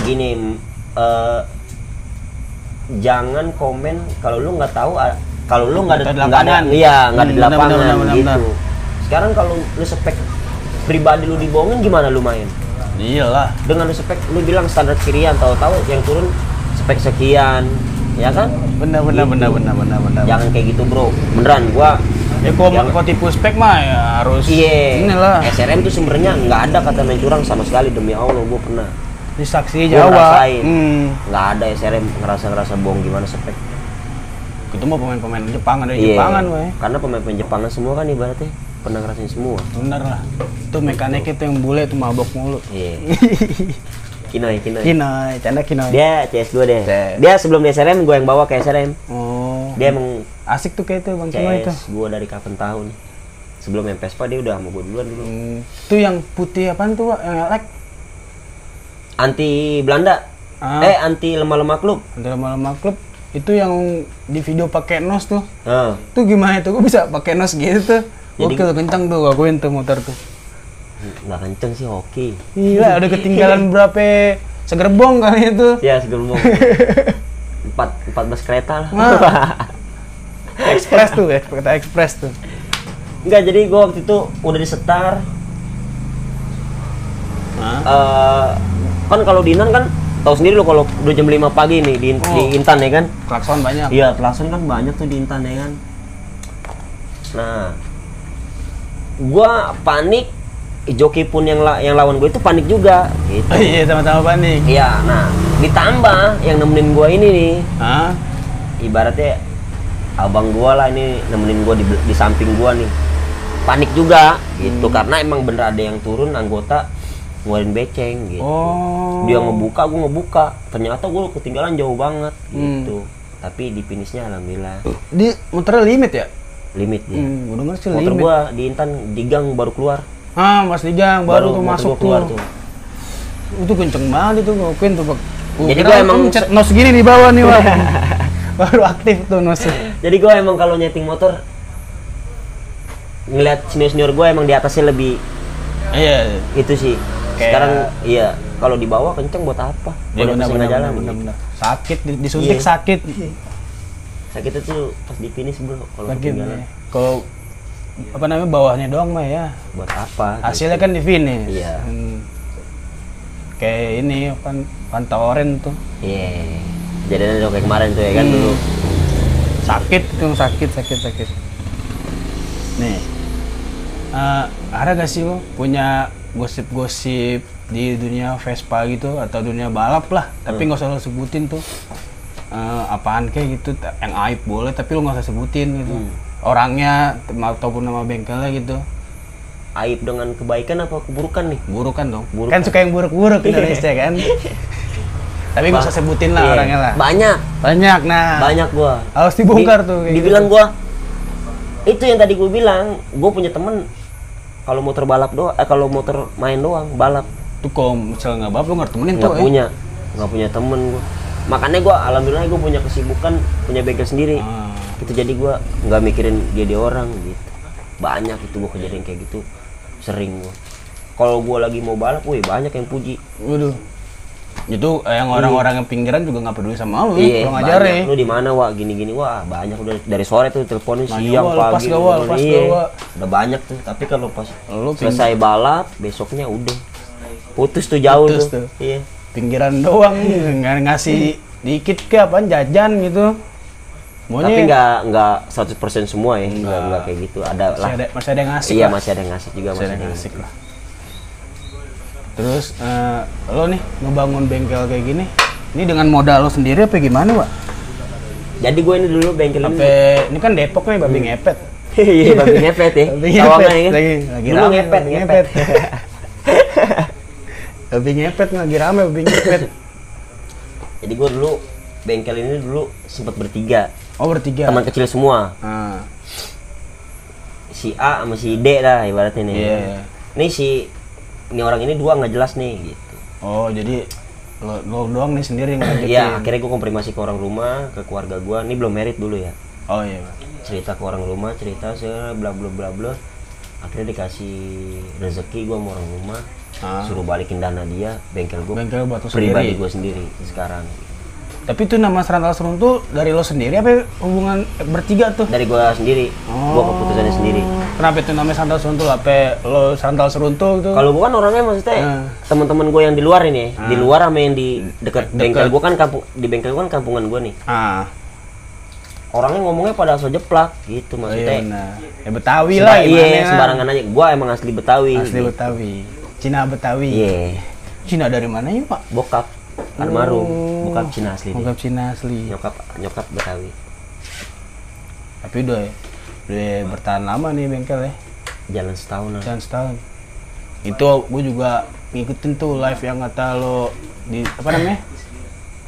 Speaker 3: Gini, jangan komen kalau lu nggak tahu, kalau lu nggak ada di lapangan gitu. Sekarang kalau lu spek pribadi lu dibohongin gimana lu main?
Speaker 1: Iyalah.
Speaker 3: Dengan lu spek lu bilang standar kirian, tahu-tahu yang turun spek sekian, ya kan?
Speaker 1: Benar.
Speaker 3: Jangan kayak gitu bro, beneran gua.
Speaker 1: Ya kok tipu spek mah ya harus.
Speaker 3: Iya.
Speaker 1: Inilah.
Speaker 3: SRM tuh sebenarnya nggak ada kata main curang sama sekali, demi Allah gua pernah.
Speaker 1: Disaksi Jawa.
Speaker 3: Nggak ada SRM ngerasa bohong gimana spek.
Speaker 1: Itu mah pemain-pemain Jepangan dari Jepangan, weh.
Speaker 3: Karena pemain Jepangan semua kan ibaratnya pernah ngerasain semua.
Speaker 1: Bener lah. Itu mekanik itu yang bule itu mabok mulu.
Speaker 3: Iya. Kinoy.
Speaker 1: Kinoy, canda Kinoy.
Speaker 3: Dia CS2 deh.
Speaker 1: CS.
Speaker 3: Dia sebelum di SRM gue yang bawa ke SRM.
Speaker 1: Oh.
Speaker 3: Dia emang
Speaker 1: asik tuh kayak itu Bang Kinoy itu.
Speaker 3: CS gue dari kapan tahu nih. Sebelum yang Vespa dia udah sama gue duluan dulu.
Speaker 1: Itu yang putih apaan tuh, Wak? Yang elek?
Speaker 3: Anti Belanda. Anti lemah-lemah klub.
Speaker 1: Anti lemah-lemah klub. Itu yang di video pakai nos tuh.
Speaker 3: Heeh.
Speaker 1: Tuh gimana tuh? Gue bisa pakai nos gitu tuh.
Speaker 3: Jadi-
Speaker 1: Oke, kencang tuh akuin tuh motor tuh.
Speaker 3: Nggak kenceng sih hoki.
Speaker 1: Gila, udah ketinggalan berapa segerbong kali itu.
Speaker 3: Ya segelumong. 14 kereta lah.
Speaker 1: Express tuh, kereta express tuh.
Speaker 3: Enggak, jadi gue waktu itu udah disetar. Kan kalau di Inan kan tahu sendiri lo kalau udah jam 5 pagi nih di Intan ya kan.
Speaker 1: Klakson banyak.
Speaker 3: Iya, klakson kan banyak tuh di Intan ya kan. Nah, gua panik, joki pun yang lawan gue itu panik juga gitu.
Speaker 1: Oh, iya, sama-sama panik.
Speaker 3: Iya, nah ditambah yang nemenin gua ini nih,
Speaker 1: Hah?
Speaker 3: ibaratnya abang gua lah ini nemenin gua di samping gua nih. Panik juga gitu karena emang bener ada yang turun anggota ngeluarin beceng gitu.
Speaker 1: Oh.
Speaker 3: Dia ngebuka, gua ngebuka. Ternyata gua ketinggalan jauh banget gitu. Tapi di finishnya alhamdulillah
Speaker 1: Di motornya limit ya?
Speaker 3: limit dia.
Speaker 1: Gue denger sih
Speaker 3: Motor
Speaker 1: limit.
Speaker 3: gua di Intan di gang baru keluar.
Speaker 1: Mas Digang baru tuh
Speaker 3: motor
Speaker 1: masuk
Speaker 3: gua keluar
Speaker 1: tuh. Itu kenceng banget itu ngokin tuh, Pak.
Speaker 3: Jadi gua emang
Speaker 1: mencet nos gini di bawah nih, Pak. Baru aktif tuh nosnya.
Speaker 3: Jadi gua emang kalau nyeting motor ngeliat senior gua emang di atasnya lebih
Speaker 1: Iya.
Speaker 3: itu sih.
Speaker 1: Kayak-
Speaker 3: Sekarang iya, kalau di bawah kenceng buat apa?
Speaker 1: Ya
Speaker 3: Kalau di atas nggak jalan.
Speaker 1: bener. Sakit disuntik
Speaker 3: Iya.
Speaker 1: sakit.
Speaker 3: Sakitnya tuh pas di finish bro, kalau
Speaker 1: Sakit.
Speaker 3: ketinggalan.
Speaker 1: Ya. Kalau apa namanya bawahnya doang mah ya.
Speaker 3: Buat apa?
Speaker 1: Hasilnya
Speaker 3: gitu.
Speaker 1: kan di finish.
Speaker 3: Iya.
Speaker 1: Kayak ini Pantoren tuh.
Speaker 3: Iya. Jadinya kayak kemarin tuh ya kan dulu.
Speaker 1: Sakit itu sakit. Nih. Ada gak sih lo punya gosip-gosip di dunia Vespa gitu atau dunia balap lah, tapi nggak usah lo sebutin tuh apaan kayak gitu, yang aib boleh tapi lo nggak usah sebutin gitu, orangnya ataupun nama bengkelnya gitu.
Speaker 3: Aib dengan kebaikan apa keburukan nih?
Speaker 1: Burukan dong,
Speaker 3: Burukan.
Speaker 1: kan suka yang buruk-buruk Indonesia kan. Tapi nggak usah sebutin lah
Speaker 3: Iya.
Speaker 1: orangnya lah.
Speaker 3: Banyak
Speaker 1: Banyak
Speaker 3: gua.
Speaker 1: harus dibongkar tuh kayak
Speaker 3: Dibilang gua itu yang tadi gua bilang, gua punya temen kalau motor balap doang, kalau motor main doang balap
Speaker 1: tuh. Kalau misalnya nggak balap lo nggak temenin tuh.
Speaker 3: nggak punya temen gua. Makanya gua alhamdulillah gua punya kesibukan, punya bengkel sendiri. Itu jadi gua nggak mikirin dia orang gitu. Banyak itu gua kejadian kayak gitu, sering gua. Kalau gua lagi mau balap, banyak yang puji.
Speaker 1: Waduh. Itu yang orang-orang yang pinggiran juga nggak peduli sama lu,
Speaker 3: Iya,
Speaker 1: kalau ngajarin.
Speaker 3: lu di mana Wak, gini-gini, wah banyak udah dari sore tuh teleponin
Speaker 1: Nanya,
Speaker 3: siang
Speaker 1: "Wah, lepas
Speaker 3: pagi.
Speaker 1: gak, Wak? Lepas
Speaker 3: Iya,
Speaker 1: gak, Wak?"
Speaker 3: udah banyak tuh. Tapi kalau pas
Speaker 1: Lu
Speaker 3: selesai balap, besoknya udah putus tuh jauh
Speaker 1: Putus
Speaker 3: tuh.
Speaker 1: tuh.
Speaker 3: Iya.
Speaker 1: Pinggiran doang, nggak ngasih dikit ke apaan jajan gitu.
Speaker 3: Tapi nggak 100% semua ya, nggak kayak gitu. Ada lah.
Speaker 1: masih ada yang ngasih.
Speaker 3: Iya,
Speaker 1: lah.
Speaker 3: masih ada yang ngasih juga,
Speaker 1: Masih ada
Speaker 3: masih
Speaker 1: yang
Speaker 3: ada
Speaker 1: ngasih lah. Terus lo nih ngebangun bengkel kayak gini, ini dengan modal lo sendiri apa gimana, Pak?
Speaker 3: Jadi gue ini dulu bengkel ini.
Speaker 1: Ini kan Depok nih, babi ngepet.
Speaker 3: Iya, babi ngepet ya.
Speaker 1: Babi
Speaker 3: Tawangan
Speaker 1: ngepet.
Speaker 3: ya kan.
Speaker 1: Lagi
Speaker 3: Dulu
Speaker 1: rame,
Speaker 3: ngepet,
Speaker 1: babi
Speaker 3: ngepet.
Speaker 1: Babi ngepet lagi rame, babi ngepet.
Speaker 3: Jadi gue dulu bengkel ini dulu sempat bertiga.
Speaker 1: Oh, bertiga.
Speaker 3: Teman kecil semua. Si A sama si D lah ibaratnya nih.
Speaker 1: Iya.
Speaker 3: Nih ini orang ini dua nggak jelas nih gitu.
Speaker 1: Oh, jadi lo doang nih sendiri ngajakin.
Speaker 3: Iya, akhirnya gue konfirmasi ke orang rumah, ke keluarga gue. Ini belum merit dulu ya.
Speaker 1: Oh iya.
Speaker 3: Cerita ke orang rumah, cerita bla bla bla bla. Akhirnya dikasih rezeki gue sama orang rumah. Suruh balikin dana dia, bengkel gue.
Speaker 1: Bengkel buat lo
Speaker 3: Pribadi
Speaker 1: sendiri.
Speaker 3: gue sendiri sekarang.
Speaker 1: Tapi itu nama Serantal Seruntul dari lo sendiri apa hubungan bertiga tuh?
Speaker 3: Dari gue sendiri, gue keputusannya sendiri.
Speaker 1: Kenapa itu namanya Serantal Seruntul? Apa lo Serantal Seruntul tuh?
Speaker 3: Kalau gue kan orangnya maksudnya teman-teman gue yang di luar ini, di luar sama yang di dekat bengkel gue kan di bengkel gue kan kampungan gue nih. Orangnya ngomongnya pada asal jeplak gitu maksudnya.
Speaker 1: Ya Betawi lah gimana?
Speaker 3: Iya, sembarangan aja. Gue emang asli Betawi.
Speaker 1: Asli
Speaker 3: gitu.
Speaker 1: Betawi. Cina Betawi.
Speaker 3: Iya.
Speaker 1: Cina dari mana ya, Pak?
Speaker 3: Bokap almarhum, bokap Cina asli.
Speaker 1: Bokap Cina asli.
Speaker 3: Nyokap Betawi.
Speaker 1: Tapi udah bertahan lama nih bengkel ya.
Speaker 3: Jalan setahun lah.
Speaker 1: Jalan setahun. Itu gue juga ngikutin tuh live yang kata lo di apa namanya?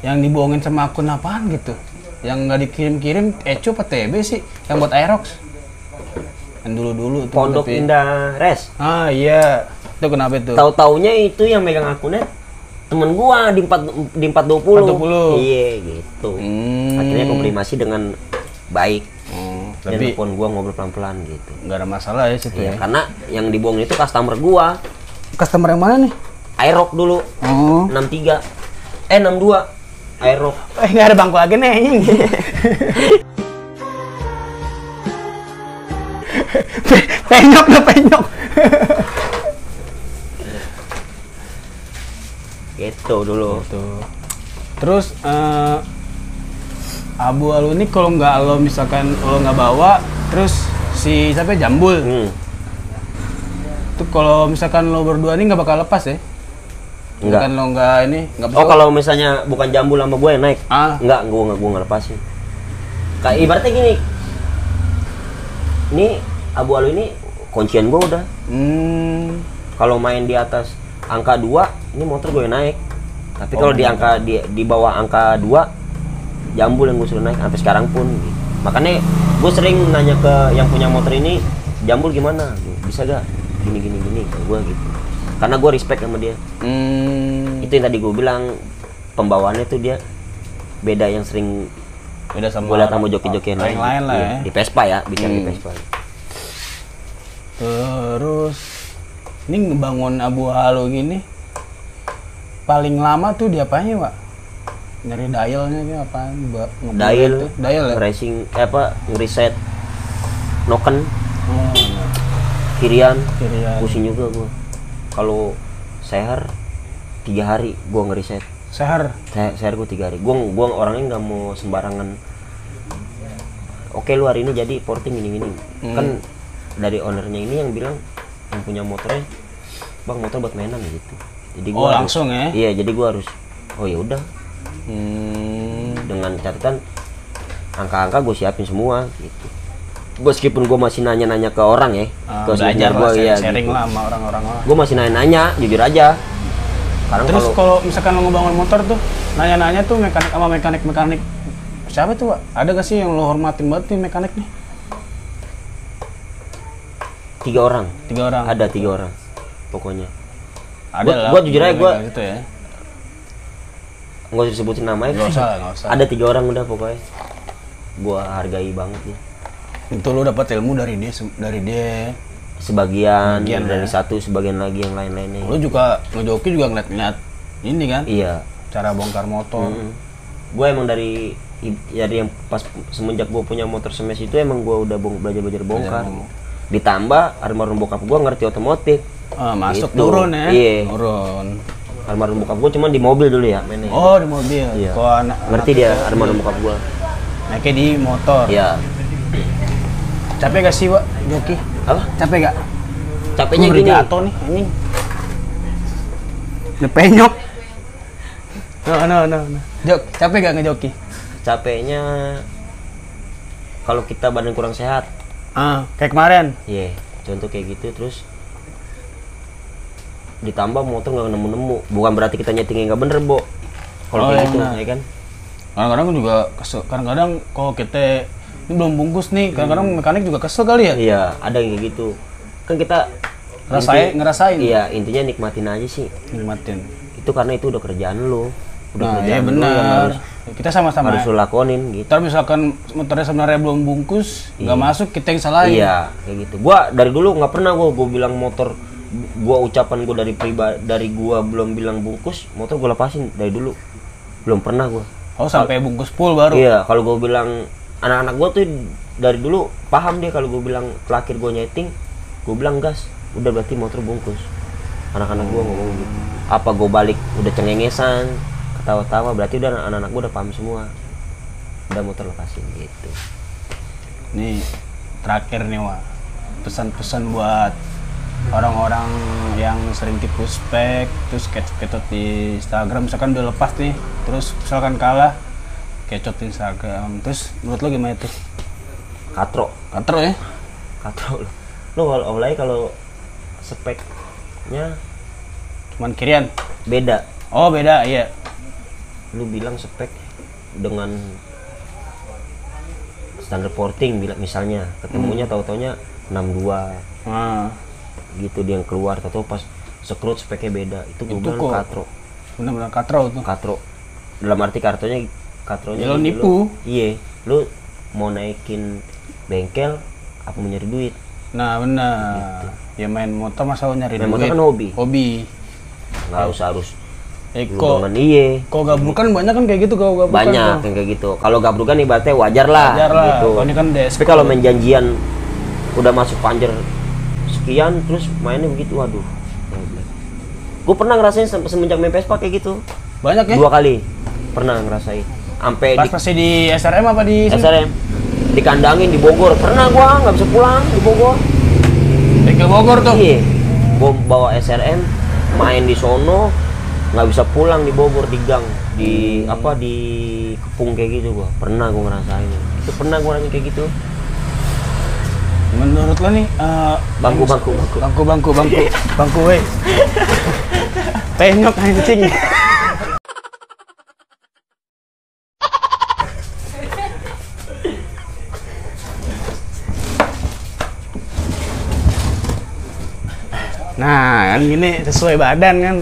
Speaker 1: Yang dibohongin sama akun apaan gitu. Yang nggak dikirim-kirim Eco apa TB sih? Yang buat Aerox. Yang dulu-dulu tuh.
Speaker 3: Pondok Indah Res.
Speaker 1: Ah iya. Itu kenapa itu?
Speaker 3: Tahu-taunya itu yang megang akunnya temen gua di 420.
Speaker 1: 420.
Speaker 3: Iya gitu. Akhirnya konfirmasi dengan baik. Dan
Speaker 1: Tapi
Speaker 3: telepon gua ngobrol pelan-pelan gitu.
Speaker 1: nggak ada masalah ya situ
Speaker 3: Iya,
Speaker 1: ya.
Speaker 3: karena yang dibohongin itu customer gua.
Speaker 1: Customer yang mana nih?
Speaker 3: Aerox dulu.
Speaker 1: Oh.
Speaker 3: 63. 62. Aerox.
Speaker 1: Nggak ada bangku lagi nih. Penyok dah penyok.
Speaker 3: Gitu dulu.
Speaker 1: Tuh. Terus Abu Alu ini kalau nggak lo misalkan lo nggak bawa, terus si siapa Jambul. Tuh kalau misalkan lo berdua ini nggak bakal lepas ya?
Speaker 3: Enggak.
Speaker 1: Kan lo nggak ini nggak
Speaker 3: Oh, kalau misalnya bukan Jambul sama gue yang naik.
Speaker 1: Ah.
Speaker 3: Gua nggak lepasin. Kayak ibaratnya gini. Ini Abu Alu ini kuncian gue udah. Kalau main di atas angka 2, ini motor gue yang naik. Tapi kalau di bawah angka 2, Jambul yang gue suruh naik sampai sekarang pun gitu. Makanya gue sering nanya ke yang punya motor ini, Jambul gimana? Bisa gak? Gini ke gue gitu. Karena gue respect sama dia. Itu yang tadi gue bilang, pembawaannya tuh dia beda, yang sering
Speaker 1: beda sama
Speaker 3: gue lihat sama joki-joki yang lain
Speaker 1: lah ya.
Speaker 3: Di Vespa ya, bicara di Vespa.
Speaker 1: Terus ini ngebangun Abu Halo gini paling lama tuh diapain Pak? Nyari dialnya gitu apaan?
Speaker 3: Dial
Speaker 1: ya?
Speaker 3: racing ngeriset noken
Speaker 1: Oh,
Speaker 3: kirian
Speaker 1: kirian.
Speaker 3: pusing juga gua. Kalau seher 3 hari gua ngeriset.
Speaker 1: Seher.
Speaker 3: Seher gua 3 hari. Gua orangnya nggak mau sembarangan. Oke, lu hari ini jadi porting gini. Kan dari ownernya ini yang bilang, yang punya motornya, Bang, motor buat mainan gitu. Jadi gua
Speaker 1: langsung ya?
Speaker 3: Iya, jadi gua harus oh ya udah. Dengan catatan angka-angka gue siapin semua gitu. Meskipun gue masih nanya-nanya ke orang ya, ke
Speaker 1: belajar
Speaker 3: gue ya
Speaker 1: sharing
Speaker 3: gitu.
Speaker 1: lah sama orang-orang lah.
Speaker 3: Gue masih nanya-nanya, jujur aja.
Speaker 1: Terus kalau misalkan lo ngebangun motor tuh, nanya-nanya tuh mekanik sama mekanik siapa tuh Pak? Ada gak sih yang lo hormatin banget nih mekanik nih?
Speaker 3: 3 orang.
Speaker 1: 3 orang.
Speaker 3: Ada 3 orang, pokoknya.
Speaker 1: Ada lah.
Speaker 3: Gue jujur aja gue
Speaker 1: gitu ya.
Speaker 3: nggak usah disebutin namanya.
Speaker 1: Nggak usah.
Speaker 3: Ada 3 orang udah pokoknya. Gue hargai banget ya.
Speaker 1: Itu lo dapat ilmu dari dia.
Speaker 3: Sebagian dari
Speaker 1: ya.
Speaker 3: satu, sebagian lagi yang lain-lainnya.
Speaker 1: Lo juga ngejoki juga ngeliat ini kan?
Speaker 3: Iya.
Speaker 1: Cara bongkar motor.
Speaker 3: Gue emang dari yang pas semenjak gue punya motor semes itu emang gue udah belajar bongkar. Ditambah almarhum bokap gue ngerti otomotif.
Speaker 1: Masuk
Speaker 3: gitu.
Speaker 1: turun ya?
Speaker 3: Iya.
Speaker 1: Turun.
Speaker 3: Almarhum bokap gue cuman di mobil dulu ya mainnya.
Speaker 1: Oh, di mobil.
Speaker 3: Iya.
Speaker 1: anak
Speaker 3: Ngerti dia almarhum bokap gue.
Speaker 1: naiknya di motor.
Speaker 3: Iya.
Speaker 1: Capek gak sih Wak joki?
Speaker 3: Apa?
Speaker 1: Capek gak?
Speaker 3: Capeknya
Speaker 1: Gua
Speaker 3: gini.
Speaker 1: jatuh nih ini. Penyok. No. Jok, capek gak ngejoki?
Speaker 3: Capeknya kalau kita badan kurang sehat.
Speaker 1: Kayak kemarin.
Speaker 3: Iya, contoh kayak gitu. Terus ditambah motor nggak nemu. Bukan berarti kita nyetingnya nggak bener, Bo. Kalau kayak gitu, ya kan?
Speaker 1: Kadang-kadang juga kesel. Kadang-kadang kalau kita ini belum bungkus nih, kadang-kadang mekanik juga kesel kali ya?
Speaker 3: Iya, ada yang kayak gitu. Kan kita
Speaker 1: ngerasain.
Speaker 3: Iya, intinya nikmatin aja sih.
Speaker 1: Nikmatin.
Speaker 3: Itu karena itu udah kerjaan lo. Udah
Speaker 1: Iya
Speaker 3: kerjaan lo
Speaker 1: benar.
Speaker 3: yang
Speaker 1: Kita sama-sama
Speaker 3: harus lo lakonin gitu.
Speaker 1: Ntar misalkan motornya sebenarnya belum bungkus, nggak masuk, kita yang salahin.
Speaker 3: Iya, kayak gitu. Gua dari dulu nggak pernah gua bilang motor, gua ucapan gua dari gua belum bilang bungkus, motor gua lepasin dari dulu. Belum pernah gua.
Speaker 1: Oh, sampai bungkus full baru.
Speaker 3: Iya, kalau gua bilang anak-anak gua tuh dari dulu paham dia kalau gua bilang terakhir gua nyeting, gua bilang gas, udah berarti motor bungkus. Anak-anak gua ngomong gitu. Apa gua balik udah cengengesan, ketawa-tawa, berarti udah anak-anak gua udah paham semua. Udah motor lepasin gitu.
Speaker 1: Nih, terakhir nih Wak, pesan-pesan buat orang-orang yang sering tipu spek, terus kecot di Instagram, misalkan udah lepas nih, terus misalkan kalah, kecot di Instagram, terus menurut lo gimana itu?
Speaker 3: Katro
Speaker 1: Katro ya?
Speaker 3: lo kalau apalagi kalau spek speknya
Speaker 1: Cuman kirian.
Speaker 3: beda.
Speaker 1: Oh, beda, iya.
Speaker 3: Lu bilang spek dengan standar porting misalnya ketemunya tahu-taunya 62 gitu dia yang keluar, tahu pas screw speknya beda. Itu gue bilang katro.
Speaker 1: Benar-benar katro tuh.
Speaker 3: Katro dalam arti katronya
Speaker 1: Ya, lo nipu.
Speaker 3: Iya, lu mau naikin bengkel apa mau nyari duit.
Speaker 1: Nah, benar. Gitu. Ya main motor masa nyari duit.
Speaker 3: Main motor kan hobi. Nggak usah harus
Speaker 1: kok gabrukan banyak kan kayak gitu kalau gabrukan.
Speaker 3: Banyak yang kayak gitu. Kalau gabrukan ibaratnya wajar lah. Gitu.
Speaker 1: Ini kan
Speaker 3: tapi kalau main janjian udah masuk panjer sekian terus mainnya begitu, waduh. Gue pernah ngerasain semenjak main Vespa kayak gitu.
Speaker 1: Banyak ya?
Speaker 3: 2 kali pernah ngerasain. Sampai
Speaker 1: masih di SRM apa di
Speaker 3: SRM? Dikandangin di Bogor. Pernah gua nggak bisa pulang di Bogor.
Speaker 1: Bengkel Bogor tuh?
Speaker 3: Iya. Gua bawa SRM main di sono, nggak bisa pulang di Bogor, di gang, di Kepung kayak gitu gua. Pernah gua ngerasain. Itu pernah gua ngerasain kayak gitu.
Speaker 1: Menurut lo nih bangku weh. Penyok anjing. Nah, kan gini sesuai badan kan.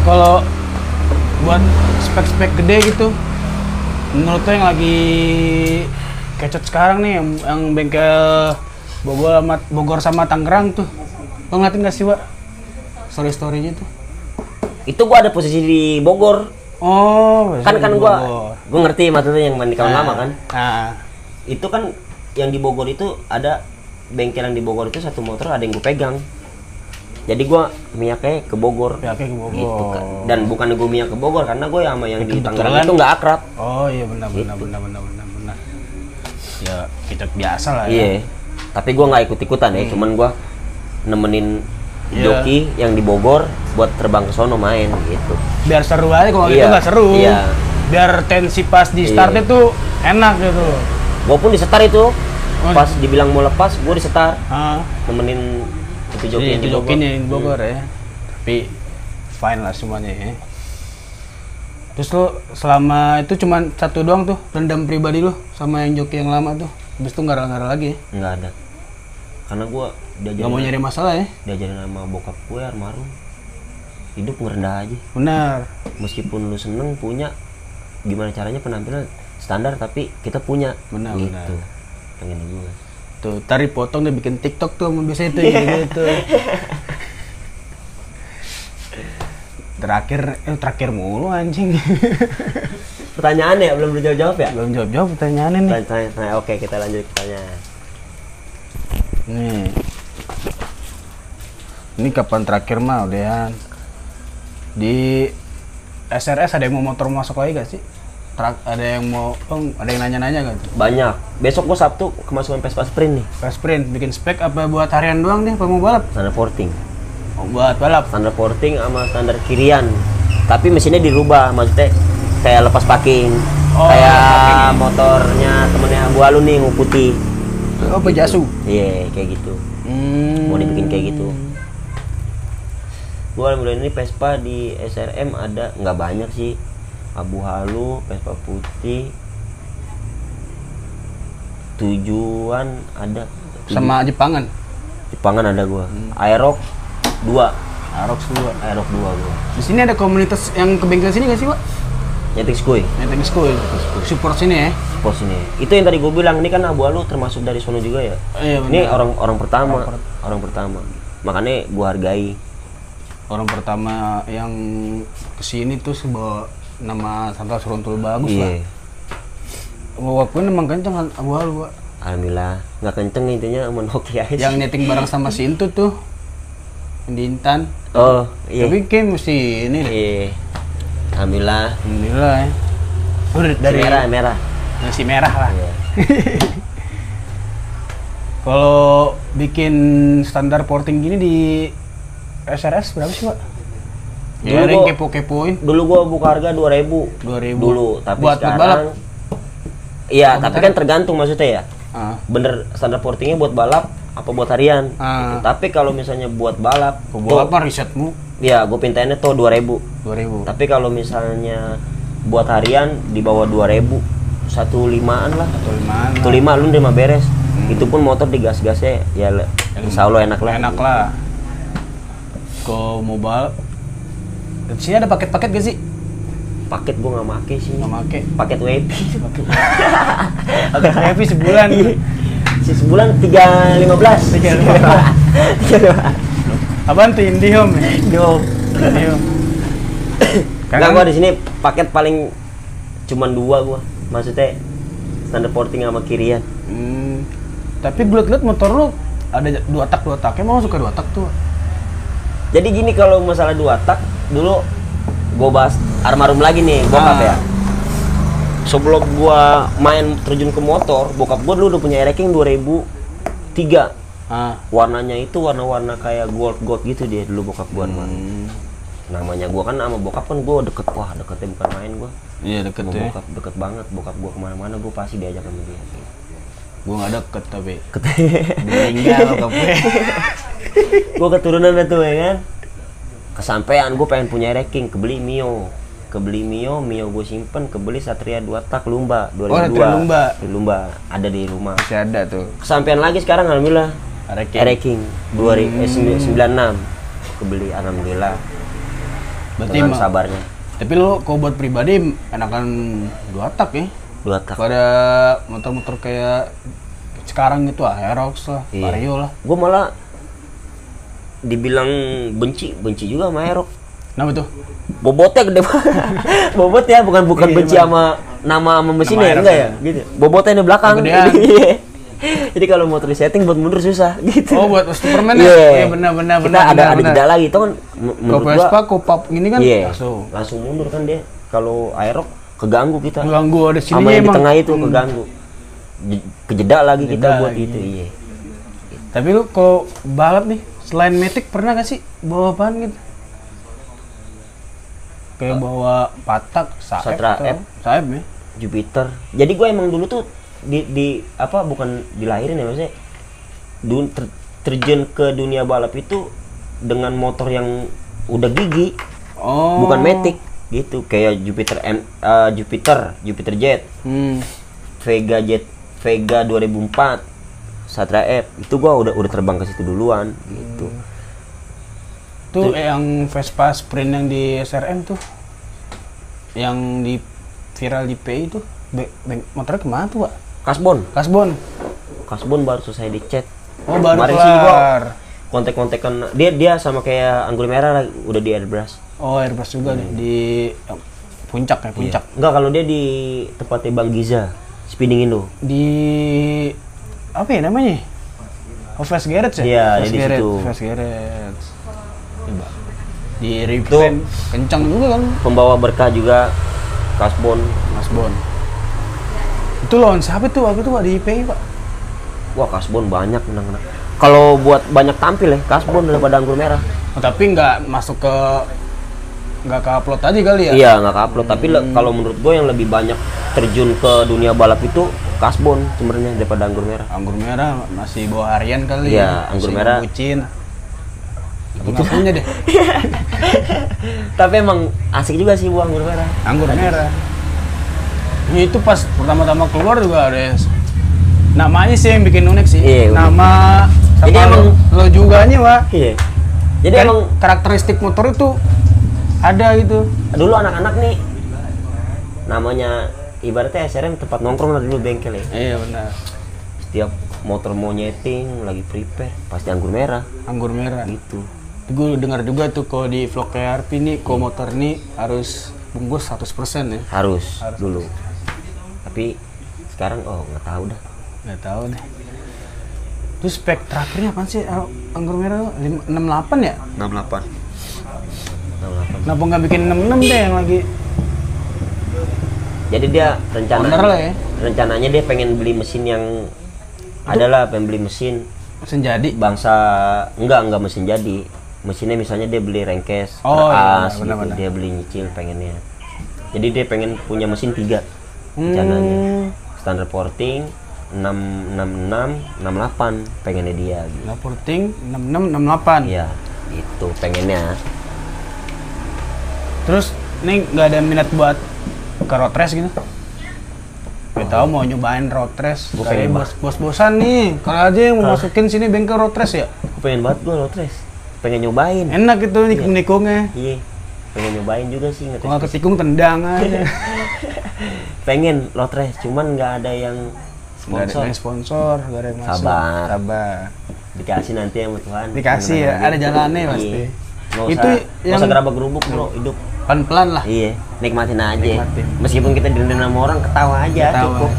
Speaker 1: Kalau buat spek-spek gede gitu, menurut lo yang lagi kecot sekarang nih, yang bengkel Bogor sama Tangerang tuh, lo ngeliatin gak sih, Wak? Story-storynya tuh.
Speaker 3: Itu gua ada posisi di Bogor.
Speaker 1: Oh,
Speaker 3: kan gua ngerti maksudnya yang mandi kawan lama kan. Itu kan yang di Bogor itu ada bengkel yang di Bogor itu satu motor ada yang gue pegang. Jadi gue miaknya ke Bogor. Gitu kan. Dan bukan gue miak ke Bogor karena gue sama yang di Tangerang itu nggak akrab.
Speaker 1: Oh iya benar. Ya kita biasa lah ya.
Speaker 3: Iya. Tapi gue nggak ikut-ikutan ya, cuman gue nemenin joki yang di Bogor buat terbang ke sono main gitu.
Speaker 1: Biar seru aja, kalau itu nggak seru. Iya. Biar tensi pas di startnya tuh enak gitu.
Speaker 3: Gue pun di setar itu. Pas dibilang mau lepas, gue disetar nemenin itu joki
Speaker 1: di Bogor ya. Tapi fine lah semuanya ya. Terus lo selama itu cuma satu doang tuh dendam pribadi lo sama yang joki yang lama tuh. Habis itu nggak ada lagi ya?
Speaker 3: Nggak ada. Karena gue diajarin.
Speaker 1: Nggak mau nyari masalah ya?
Speaker 3: Diajarin sama bokap gue almarhum. Hidup ngerendah aja.
Speaker 1: Benar.
Speaker 3: Meskipun lu seneng punya, gimana caranya penampilan standar tapi kita punya.
Speaker 1: Benar.
Speaker 3: Pengen juga.
Speaker 1: Tuh, tari potong dia bikin TikTok tuh sama biasa itu gitu. Terakhir mulu anjing.
Speaker 3: Pertanyaan ya belum dijawab ya?
Speaker 1: Belum jawab pertanyaannya nih.
Speaker 3: Tanya, oke, kita lanjut ke pertanyaan.
Speaker 1: Nih. Ini kapan terakhir mah udahan. Di SRS ada yang mau motor masuk lagi gak sih? Ada yang mau, ada yang nanya-nanya gak?
Speaker 3: Banyak. Besok gua Sabtu kemasukan Vespa Sprint nih.
Speaker 1: Vespa Sprint, bikin spek apa buat harian doang nih? Apa mau balap?
Speaker 3: Standar porting.
Speaker 1: Oh, buat balap?
Speaker 3: Standar porting sama standar kirian. Tapi mesinnya dirubah, maksudnya kayak lepas packing. Kayak motornya temennya Abu Alu nih, yang putih.
Speaker 1: Oh, Pejasu?
Speaker 3: Iya, kayak gitu. Mau dibikin kayak gitu. Gua alhamdulillah ini Vespa di SRM ada, nggak banyak sih. Abu Halu, Vespa putih, Tujuan ada.
Speaker 1: Sama Jepangan
Speaker 3: ada gua. Aerox 2.
Speaker 1: Aerox 2
Speaker 3: gua.
Speaker 1: Di sini ada komunitas yang ke bengkel sini nggak sih, Pak?
Speaker 3: Nyeting Skuy.
Speaker 1: Support sini ya?
Speaker 3: Support sini. Itu yang tadi gua bilang, ini kan Abu Halu termasuk dari sono juga ya.
Speaker 1: Iya,
Speaker 3: ini orang pertama. Makanya gua hargai.
Speaker 1: Orang pertama yang kesini tuh sebuah nama Santa Seruntul bagus lah. Walaupun emang kenceng Abu Halu, Pak.
Speaker 3: Alhamdulillah, nggak kenceng intinya hoki aja.
Speaker 1: Yang nyeting bareng sama si Intu tuh, yang di Intan.
Speaker 3: Oh iya.
Speaker 1: Tapi kayak mesti ini deh.
Speaker 3: Iya. Alhamdulillah
Speaker 1: ya. Udah dari
Speaker 3: merah.
Speaker 1: Si merah lah.
Speaker 3: Iya.
Speaker 1: Kalau bikin standar porting gini di SRS berapa sih, Pak? Ya, ada yang kepo-kepoin.
Speaker 3: Dulu gua buka harga 2.000 dulu, tapi
Speaker 1: buat
Speaker 3: sekarang
Speaker 1: balap.
Speaker 3: Iya, tapi kan tergantung maksudnya ya.
Speaker 1: Ah.
Speaker 3: Bener standar portingnya buat balap apa buat harian.
Speaker 1: Ah.
Speaker 3: Gitu. Tapi kalau misalnya buat balap,
Speaker 1: Buat apa risetmu?
Speaker 3: ya gue pintainnya tuh 2.000.
Speaker 1: 2000.
Speaker 3: Tapi kalau misalnya buat harian di bawah 2.000, 1.5-an lah.
Speaker 1: 1.5
Speaker 3: 1.5 lu nerima beres. Itu pun motor digas-gasnya ya insya Allah enak lah.
Speaker 1: Enak lah. Kau mau balap? Di sini ada paket-paket gak sih?
Speaker 3: Paket gue nggak make sih.
Speaker 1: Nggak make.
Speaker 3: Paket WP.
Speaker 1: Paket happy sebulan.
Speaker 3: Si sebulan 315.
Speaker 1: 3.5. Apaan tuh IndiHome?
Speaker 3: Yo.
Speaker 1: IndiHome.
Speaker 3: Enggak, gua di sini paket paling cuman 2 gua. Maksudnya standar porting sama kirian.
Speaker 1: Tapi gue liat motor lu ada 2 tak. Emang lu suka 2 tak tuh?
Speaker 3: Jadi gini, kalau masalah 2 tak dulu gua bahas almarhum lagi nih, bokap ya. Sebelum gua main terjun ke motor, bokap gua dulu udah punya Ereking 2003. Warnanya itu warna-warna kayak gold gitu dia dulu bokap gua. Namanya gua kan sama bokap kan gua deket, wah deketnya bukan main gua. Iya deket ya. Bokap deket banget, bokap gua kemana-mana gua pasti diajak sama dia.
Speaker 1: Gua nggak deket tapi meninggal bokap gue.
Speaker 3: Gua keturunan itu ya kan. Kesampean gua pengen punya Ereking, kebeli Mio gue simpen, kebeli Satria 2 tak Lumba 2002. Lumba ada di rumah.
Speaker 1: Masih ada tuh.
Speaker 3: Kesampean lagi sekarang alhamdulillah. Ereking 96 kebeli alhamdulillah.
Speaker 1: Berarti
Speaker 3: dengan sabarnya.
Speaker 1: Tapi lo kalau buat pribadi enakan 2 tak ya?
Speaker 3: 2 tak.
Speaker 1: Pada motor-motor kayak sekarang gitu Aerox lah, Vario lah.
Speaker 3: Gue malah dibilang benci juga sama Aerox.
Speaker 1: Kenapa tuh?
Speaker 3: Bobotnya gede banget. Bobot ya, bukan benci sama nama mesinnya enggak ya? Gitu. Bobotnya di belakang. Jadi kalau motor setting buat mundur susah gitu.
Speaker 1: Oh, buat Superman ya? Iya benar.
Speaker 3: Kita ada jeda lagi itu kan
Speaker 1: menurut gua. Vespa kopap gini kan
Speaker 3: langsung mundur kan dia. Kalau Aerox keganggu kita.
Speaker 1: Keganggu ada sini
Speaker 3: sama yang di tengah itu keganggu. Kejeda lagi kita buat
Speaker 1: lagi.
Speaker 3: itu, iya.
Speaker 1: Tapi lu kalau balap nih, selain Matic pernah gak sih bawa apaan gitu? Kayak bawa Patak, Saeb ya?
Speaker 3: Jupiter. Jadi gue emang dulu tuh di apa bukan dilahirin ya maksudnya terjun ke dunia balap itu dengan motor yang udah gigi. Bukan Matic gitu, kayak Jupiter Jet. Vega 2004. Satria F itu gua udah terbang ke situ duluan gitu.
Speaker 1: Tuh yang Vespa Sprint yang di SRM tuh, yang di viral di PI itu, motornya kemana tuh Pak? Kasbon baru selesai dicat. Oh baru
Speaker 3: kemarin sih gua kontek-kontekan dia sama kayak Anggur Merah udah di airbrush.
Speaker 1: Oh airbrush juga nih di puncak ya puncak.
Speaker 3: Iya. Enggak, kalau dia di tempatnya Bang Giza Speeding Indo.
Speaker 1: Di apa ya namanya? Oh Fast Garage ya?
Speaker 3: Iya di situ.
Speaker 1: Fast Garage. Di repaint kencang juga kan.
Speaker 3: Pembawa berkah juga Kasbon.
Speaker 1: Itu lawan siapa tuh waktu itu Pak di IPI Pak?
Speaker 3: Wah Kasbon banyak menang-menang. Kalau buat banyak tampil ya Kasbon daripada Anggur Merah.
Speaker 1: Tapi nggak masuk ke nggak ke upload tadi kali ya?
Speaker 3: Iya nggak ke upload. Tapi kalau menurut gue yang lebih banyak terjun ke dunia balap itu Kasbon sebenarnya daripada Anggur Merah.
Speaker 1: Anggur Merah masih bawa harian kali
Speaker 3: ya. Anggur Merah.
Speaker 1: Bucin. Itu punya deh.
Speaker 3: Tapi emang asik juga sih buah Anggur Merah.
Speaker 1: Anggur Merah. Ini itu pas pertama-tama keluar juga ada namanya sih yang bikin unik sih.
Speaker 3: Iya,
Speaker 1: nama sama
Speaker 3: jadi emang
Speaker 1: lo juganya Pak.
Speaker 3: Iya. Jadi
Speaker 1: kan
Speaker 3: emang
Speaker 1: karakteristik motor itu ada gitu.
Speaker 3: Dulu anak-anak nih namanya ibaratnya SRM tempat nongkrong lah dulu bengkel ya.
Speaker 1: Iya benar.
Speaker 3: Setiap motor mau nyeting lagi prepare pasti Anggur Merah gitu.
Speaker 1: Gue dengar juga tuh kalau di vlog KRP nih motor ini harus bungkus 100% ya.
Speaker 3: Harus dulu. Tapi sekarang nggak tahu deh. Terus spek terakhirnya apa sih Anggur Merah 68 ya? 68.
Speaker 1: Kenapa nggak bikin 66 deh yang lagi?
Speaker 3: Jadi dia rencananya dia pengen beli mesin yang pengen beli mesin
Speaker 1: jadi
Speaker 3: bangsa enggak mesin jadi. Mesinnya misalnya dia beli Renkes, gitu. Dia beli nyicil pengennya. Jadi dia pengen punya mesin 3 rencananya. Standar porting, 66 68 pengennya dia gitu.
Speaker 1: Standar Porting 66 68.
Speaker 3: Iya, itu pengennya.
Speaker 1: Terus nih nggak ada minat buat ke road race gitu? Gue tahu mau nyobain road race.
Speaker 3: Gua pengen
Speaker 1: bos-bosan nih. Kalau aja yang mau masukin sini bengkel road race ya.
Speaker 3: Gue pengen banget gue road race. Pengen nyobain.
Speaker 1: Enak itu nikungnya.
Speaker 3: Iya. Pengen nyobain juga sih
Speaker 1: Kalau nggak ketikung tendang aja.
Speaker 3: Pengen road race, cuman nggak ada yang
Speaker 1: Nggak ada
Speaker 3: sponsor.
Speaker 1: yang sponsor, nggak ada yang masuk.
Speaker 3: Sabar. Dikasih nanti sama Tuhan.
Speaker 1: Dikasih ya, ada jalannya pasti.
Speaker 3: Nggak
Speaker 1: Itu
Speaker 3: usah,
Speaker 1: yang
Speaker 3: usah gerabak gerubuk bro, hidup.
Speaker 1: pelan-pelan lah.
Speaker 3: Iya, nikmatin aja.
Speaker 1: Nikmatin.
Speaker 3: Meskipun kita dendam sama orang, ketawa aja.
Speaker 1: Cukup.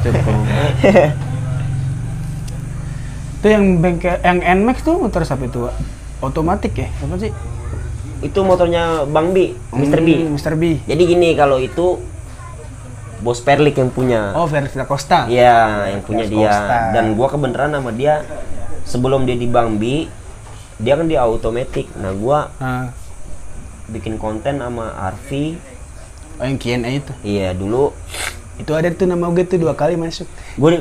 Speaker 1: Itu yang bengkel, yang NMAX tuh motor siapa itu? Wak? Otomatik ya? Apa sih?
Speaker 3: Itu motornya Bang B, Mr. B.
Speaker 1: Mr. B.
Speaker 3: Jadi gini, kalau itu Bos Perlik yang punya.
Speaker 1: Oh, Versi Costa.
Speaker 3: Iya, yang punya dia.
Speaker 1: Costa.
Speaker 3: Dan gua kebenaran sama dia sebelum dia di Bang B, dia kan di automatic. Nah, gua
Speaker 1: Nah,
Speaker 3: bikin konten sama Arfi.
Speaker 1: oh yang Q&A itu.
Speaker 3: Iya, dulu
Speaker 1: Itu ada tuh nama gue tuh 2 kali masuk.
Speaker 3: gua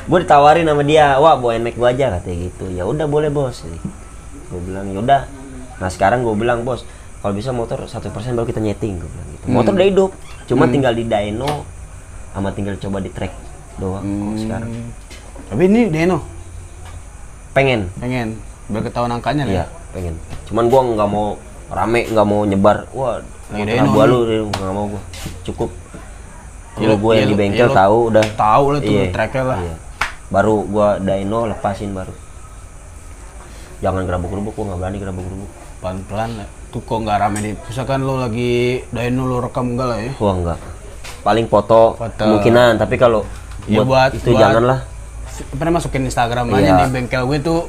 Speaker 3: gua ditawarin sama dia, "Wah, bawa NMAX gua aja," katanya gitu. Ya udah boleh, Bos. Gua bilang, "Ya udah." Nah, sekarang gua bilang, "Bos, kalau bisa motor 1% baru kita nyeting," gua bilang gitu. Motor udah hidup, cuma tinggal di dyno sama tinggal coba di track doang kalau sekarang.
Speaker 1: Tapi ini Deno
Speaker 3: Pengen.
Speaker 1: biar ketahuan angkanya lah.
Speaker 3: Iya, pengen. Cuman gua nggak mau rame, nggak mau nyebar. Wah,
Speaker 1: Lagi
Speaker 3: motor
Speaker 1: dyno
Speaker 3: gua
Speaker 1: nih.
Speaker 3: lu nggak mau gua. Cukup.
Speaker 1: Iya,
Speaker 3: Kalau gua yang di bengkel
Speaker 1: iya,
Speaker 3: tahu udah.
Speaker 1: tahu lah tuh
Speaker 3: Iya,
Speaker 1: tracknya lah.
Speaker 3: iya. Baru gua dyno lepasin baru. Jangan gerabuk-gerubuk, gua nggak berani gerabuk-gerubuk.
Speaker 1: Pelan-pelan lah. Tuh kok nggak rame nih. Misalkan lo lagi Deno lo rekam enggak lah ya?
Speaker 3: Gua enggak. Paling foto,
Speaker 1: Foto.
Speaker 3: kemungkinan, tapi kalau
Speaker 1: Ya,
Speaker 3: buat itu janganlah.
Speaker 1: Pernah masukin Instagram
Speaker 3: Iya.
Speaker 1: aja nih bengkel gue tuh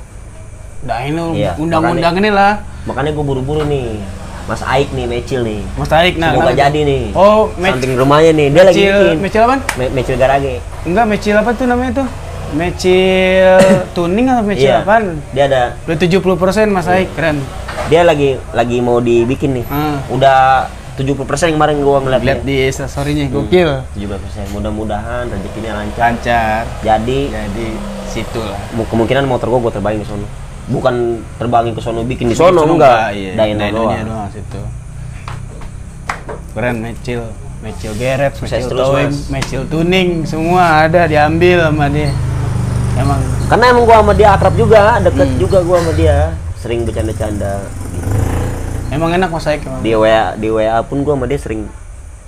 Speaker 1: Dino
Speaker 3: Iya,
Speaker 1: undang-undang ini lah.
Speaker 3: Makanya gua buru-buru nih. Mas Aik nih, Mecil nih.
Speaker 1: Mas Tarik nah.
Speaker 3: Semoga
Speaker 1: kenapa
Speaker 3: jadi
Speaker 1: tuh?
Speaker 3: nih.
Speaker 1: Oh,
Speaker 3: Samping rumahnya nih, dia lagi bikin.
Speaker 1: Mecil apa?
Speaker 3: Mecil Garage.
Speaker 1: Enggak, Mecil apa tuh namanya tuh? Mecil tuning atau Mecil
Speaker 3: Iya.
Speaker 1: apaan?
Speaker 3: Dia ada
Speaker 1: Udah 70% Mas Aik, keren.
Speaker 3: dia lagi mau dibikin nih.
Speaker 1: Ah.
Speaker 3: Udah 70% yang kemarin gua ngeliat
Speaker 1: Lihat
Speaker 3: dia.
Speaker 1: di story-nya, gokil.
Speaker 3: 70%. Mudah-mudahan rezekinya lancar.
Speaker 1: Lancar.
Speaker 3: Jadi
Speaker 1: Jadi situ lah.
Speaker 3: kemungkinan motor gua terbangin ke sono. Bukan terbangin ke sono bikin di sono enggak.
Speaker 1: Iya.
Speaker 3: Dyno
Speaker 1: Dynonya
Speaker 3: doang.
Speaker 1: doang situ. Keren Mecil. Mecil Geret,
Speaker 3: Sukses
Speaker 1: Mecil
Speaker 3: terus,
Speaker 1: Towing,
Speaker 3: Mas.
Speaker 1: Mecil Tuning, semua ada diambil sama dia. Emang
Speaker 3: Karena emang gua sama dia akrab juga, deket juga gua sama dia. Sering bercanda-canda.
Speaker 1: emang enak Mas Aik. Emang.
Speaker 3: Di WA pun gua sama dia sering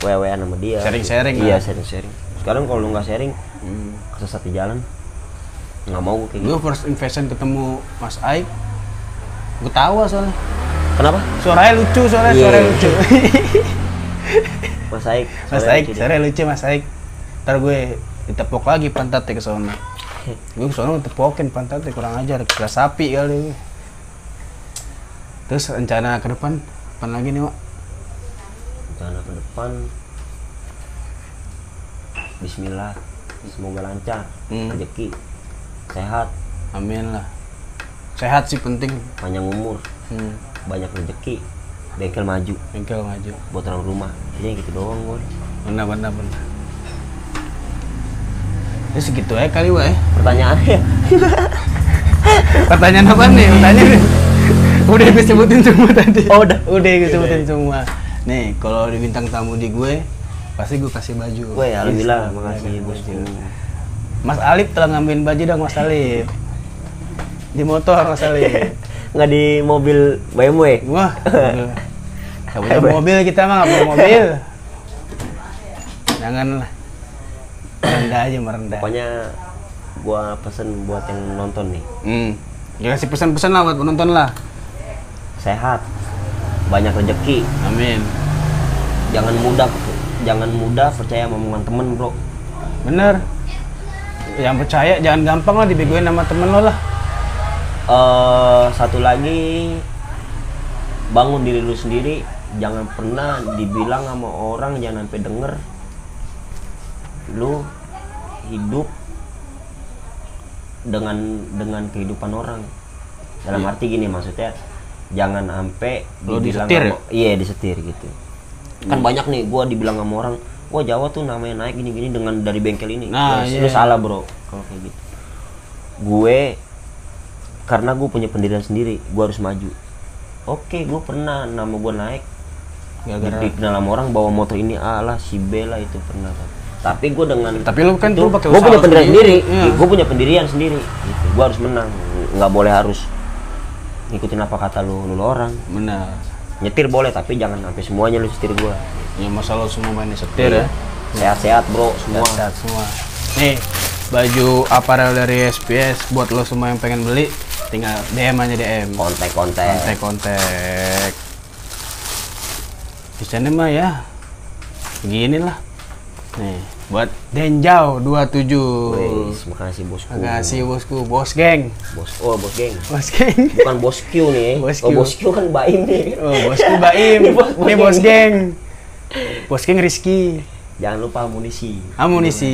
Speaker 3: WA-an sama dia.
Speaker 1: Sharing-sharing
Speaker 3: Iya,
Speaker 1: lah.
Speaker 3: sharing-sharing. Sekarang kalau lu nggak sharing, kesesat di jalan. Nggak mau gua kayak gitu.
Speaker 1: Gue first impression ketemu Mas Aik, gue tawa soalnya.
Speaker 3: Kenapa?
Speaker 1: Suaranya lucu,
Speaker 3: Iya.
Speaker 1: suaranya lucu.
Speaker 3: Mas Aik.
Speaker 1: Mas
Speaker 3: soalnya
Speaker 1: Aik,
Speaker 3: lucu dia.
Speaker 1: suaranya lucu Mas Aik. Ntar gue ditepok lagi pantatnya ke sono. Gue ke sono tepokin pantatnya, kurang ajar, kira sapi kali. Terus rencana ke depan, apa lagi nih Wak?
Speaker 3: Rencana ke depan. Bismillah. Semoga lancar. Rezeki. Sehat.
Speaker 1: Amin lah. Sehat sih penting.
Speaker 3: Panjang umur. Banyak rezeki. Bengkel maju.
Speaker 1: Bengkel maju.
Speaker 3: Buat orang rumah. Jadi gitu doang gue.
Speaker 1: Benar. Ya segitu aja kali Wak ya.
Speaker 3: Pertanyaannya.
Speaker 1: Pertanyaan apa nih? Pertanyaan udah gue sebutin semua tadi.
Speaker 3: Oh, udah.
Speaker 1: Udah gue sebutin semua. Nih, kalau di bintang tamu di gue, pasti gue kasih baju.
Speaker 3: Woi, alhamdulillah,
Speaker 1: Bisa.
Speaker 3: makasih bosku.
Speaker 1: Mas Alip telah ngambilin baju dong Mas Alip. Di motor Mas Alip.
Speaker 3: Nggak di mobil BMW.
Speaker 1: Wah. Gak punya mobil kita mah, gak punya mobil. Janganlah. Merendah aja, merendah.
Speaker 3: Pokoknya gua pesen buat yang nonton nih.
Speaker 1: Ya kasih pesan-pesan lah buat penonton lah.
Speaker 3: Sehat. Banyak rezeki.
Speaker 1: Amin.
Speaker 3: Jangan mudah percaya sama omongan temen, bro.
Speaker 1: Bener. Yang percaya jangan gampang lah dibegoin sama temen lo lah.
Speaker 3: Satu lagi, bangun diri lu sendiri. Jangan pernah dibilang sama orang, jangan sampai denger lu hidup dengan kehidupan orang. Dalam arti gini, maksudnya jangan sampai
Speaker 1: Lu
Speaker 3: dibilang
Speaker 1: disetir
Speaker 3: sama, iya disetir gitu. Kan banyak nih gua dibilang sama orang, wah Jawa tuh namanya naik gini-gini dengan dari bengkel ini.
Speaker 1: Nah,
Speaker 3: Lu salah bro kalau kayak gitu. Gue karena gue punya pendirian sendiri, gue harus maju. Oke, gue pernah nama gue naik dikenal sama orang bawa motor ini lah si B lah, itu pernah kan. Tapi gue dengan
Speaker 1: lu kan
Speaker 3: itu,
Speaker 1: pakai
Speaker 3: gue punya pendirian sendiri,
Speaker 1: iya.
Speaker 3: gue punya pendirian sendiri gitu. Gue harus menang, nggak boleh harus ngikutin apa kata lu orang.
Speaker 1: Benar.
Speaker 3: Nyetir boleh tapi jangan sampai semuanya lu setir gue.
Speaker 1: Ya masalah semua main setir ya.
Speaker 3: Sehat-sehat bro semua.
Speaker 1: Sehat semua. Nih baju apparel dari SPS buat lo semua yang pengen beli, tinggal DM aja DM. Kontak. Desainnya mah ya begini lah. Nih buat Denjau 27.
Speaker 3: Wih, makasih bosku.
Speaker 1: Makasih bosku, bos geng.
Speaker 3: Bos geng.
Speaker 1: Bos geng.
Speaker 3: Bukan bos Q nih. Bos Q kan Baim nih.
Speaker 1: Oh, bosku Baim. Ini bos geng. Bos geng Rizky.
Speaker 3: Jangan lupa amunisi.
Speaker 1: Amunisi.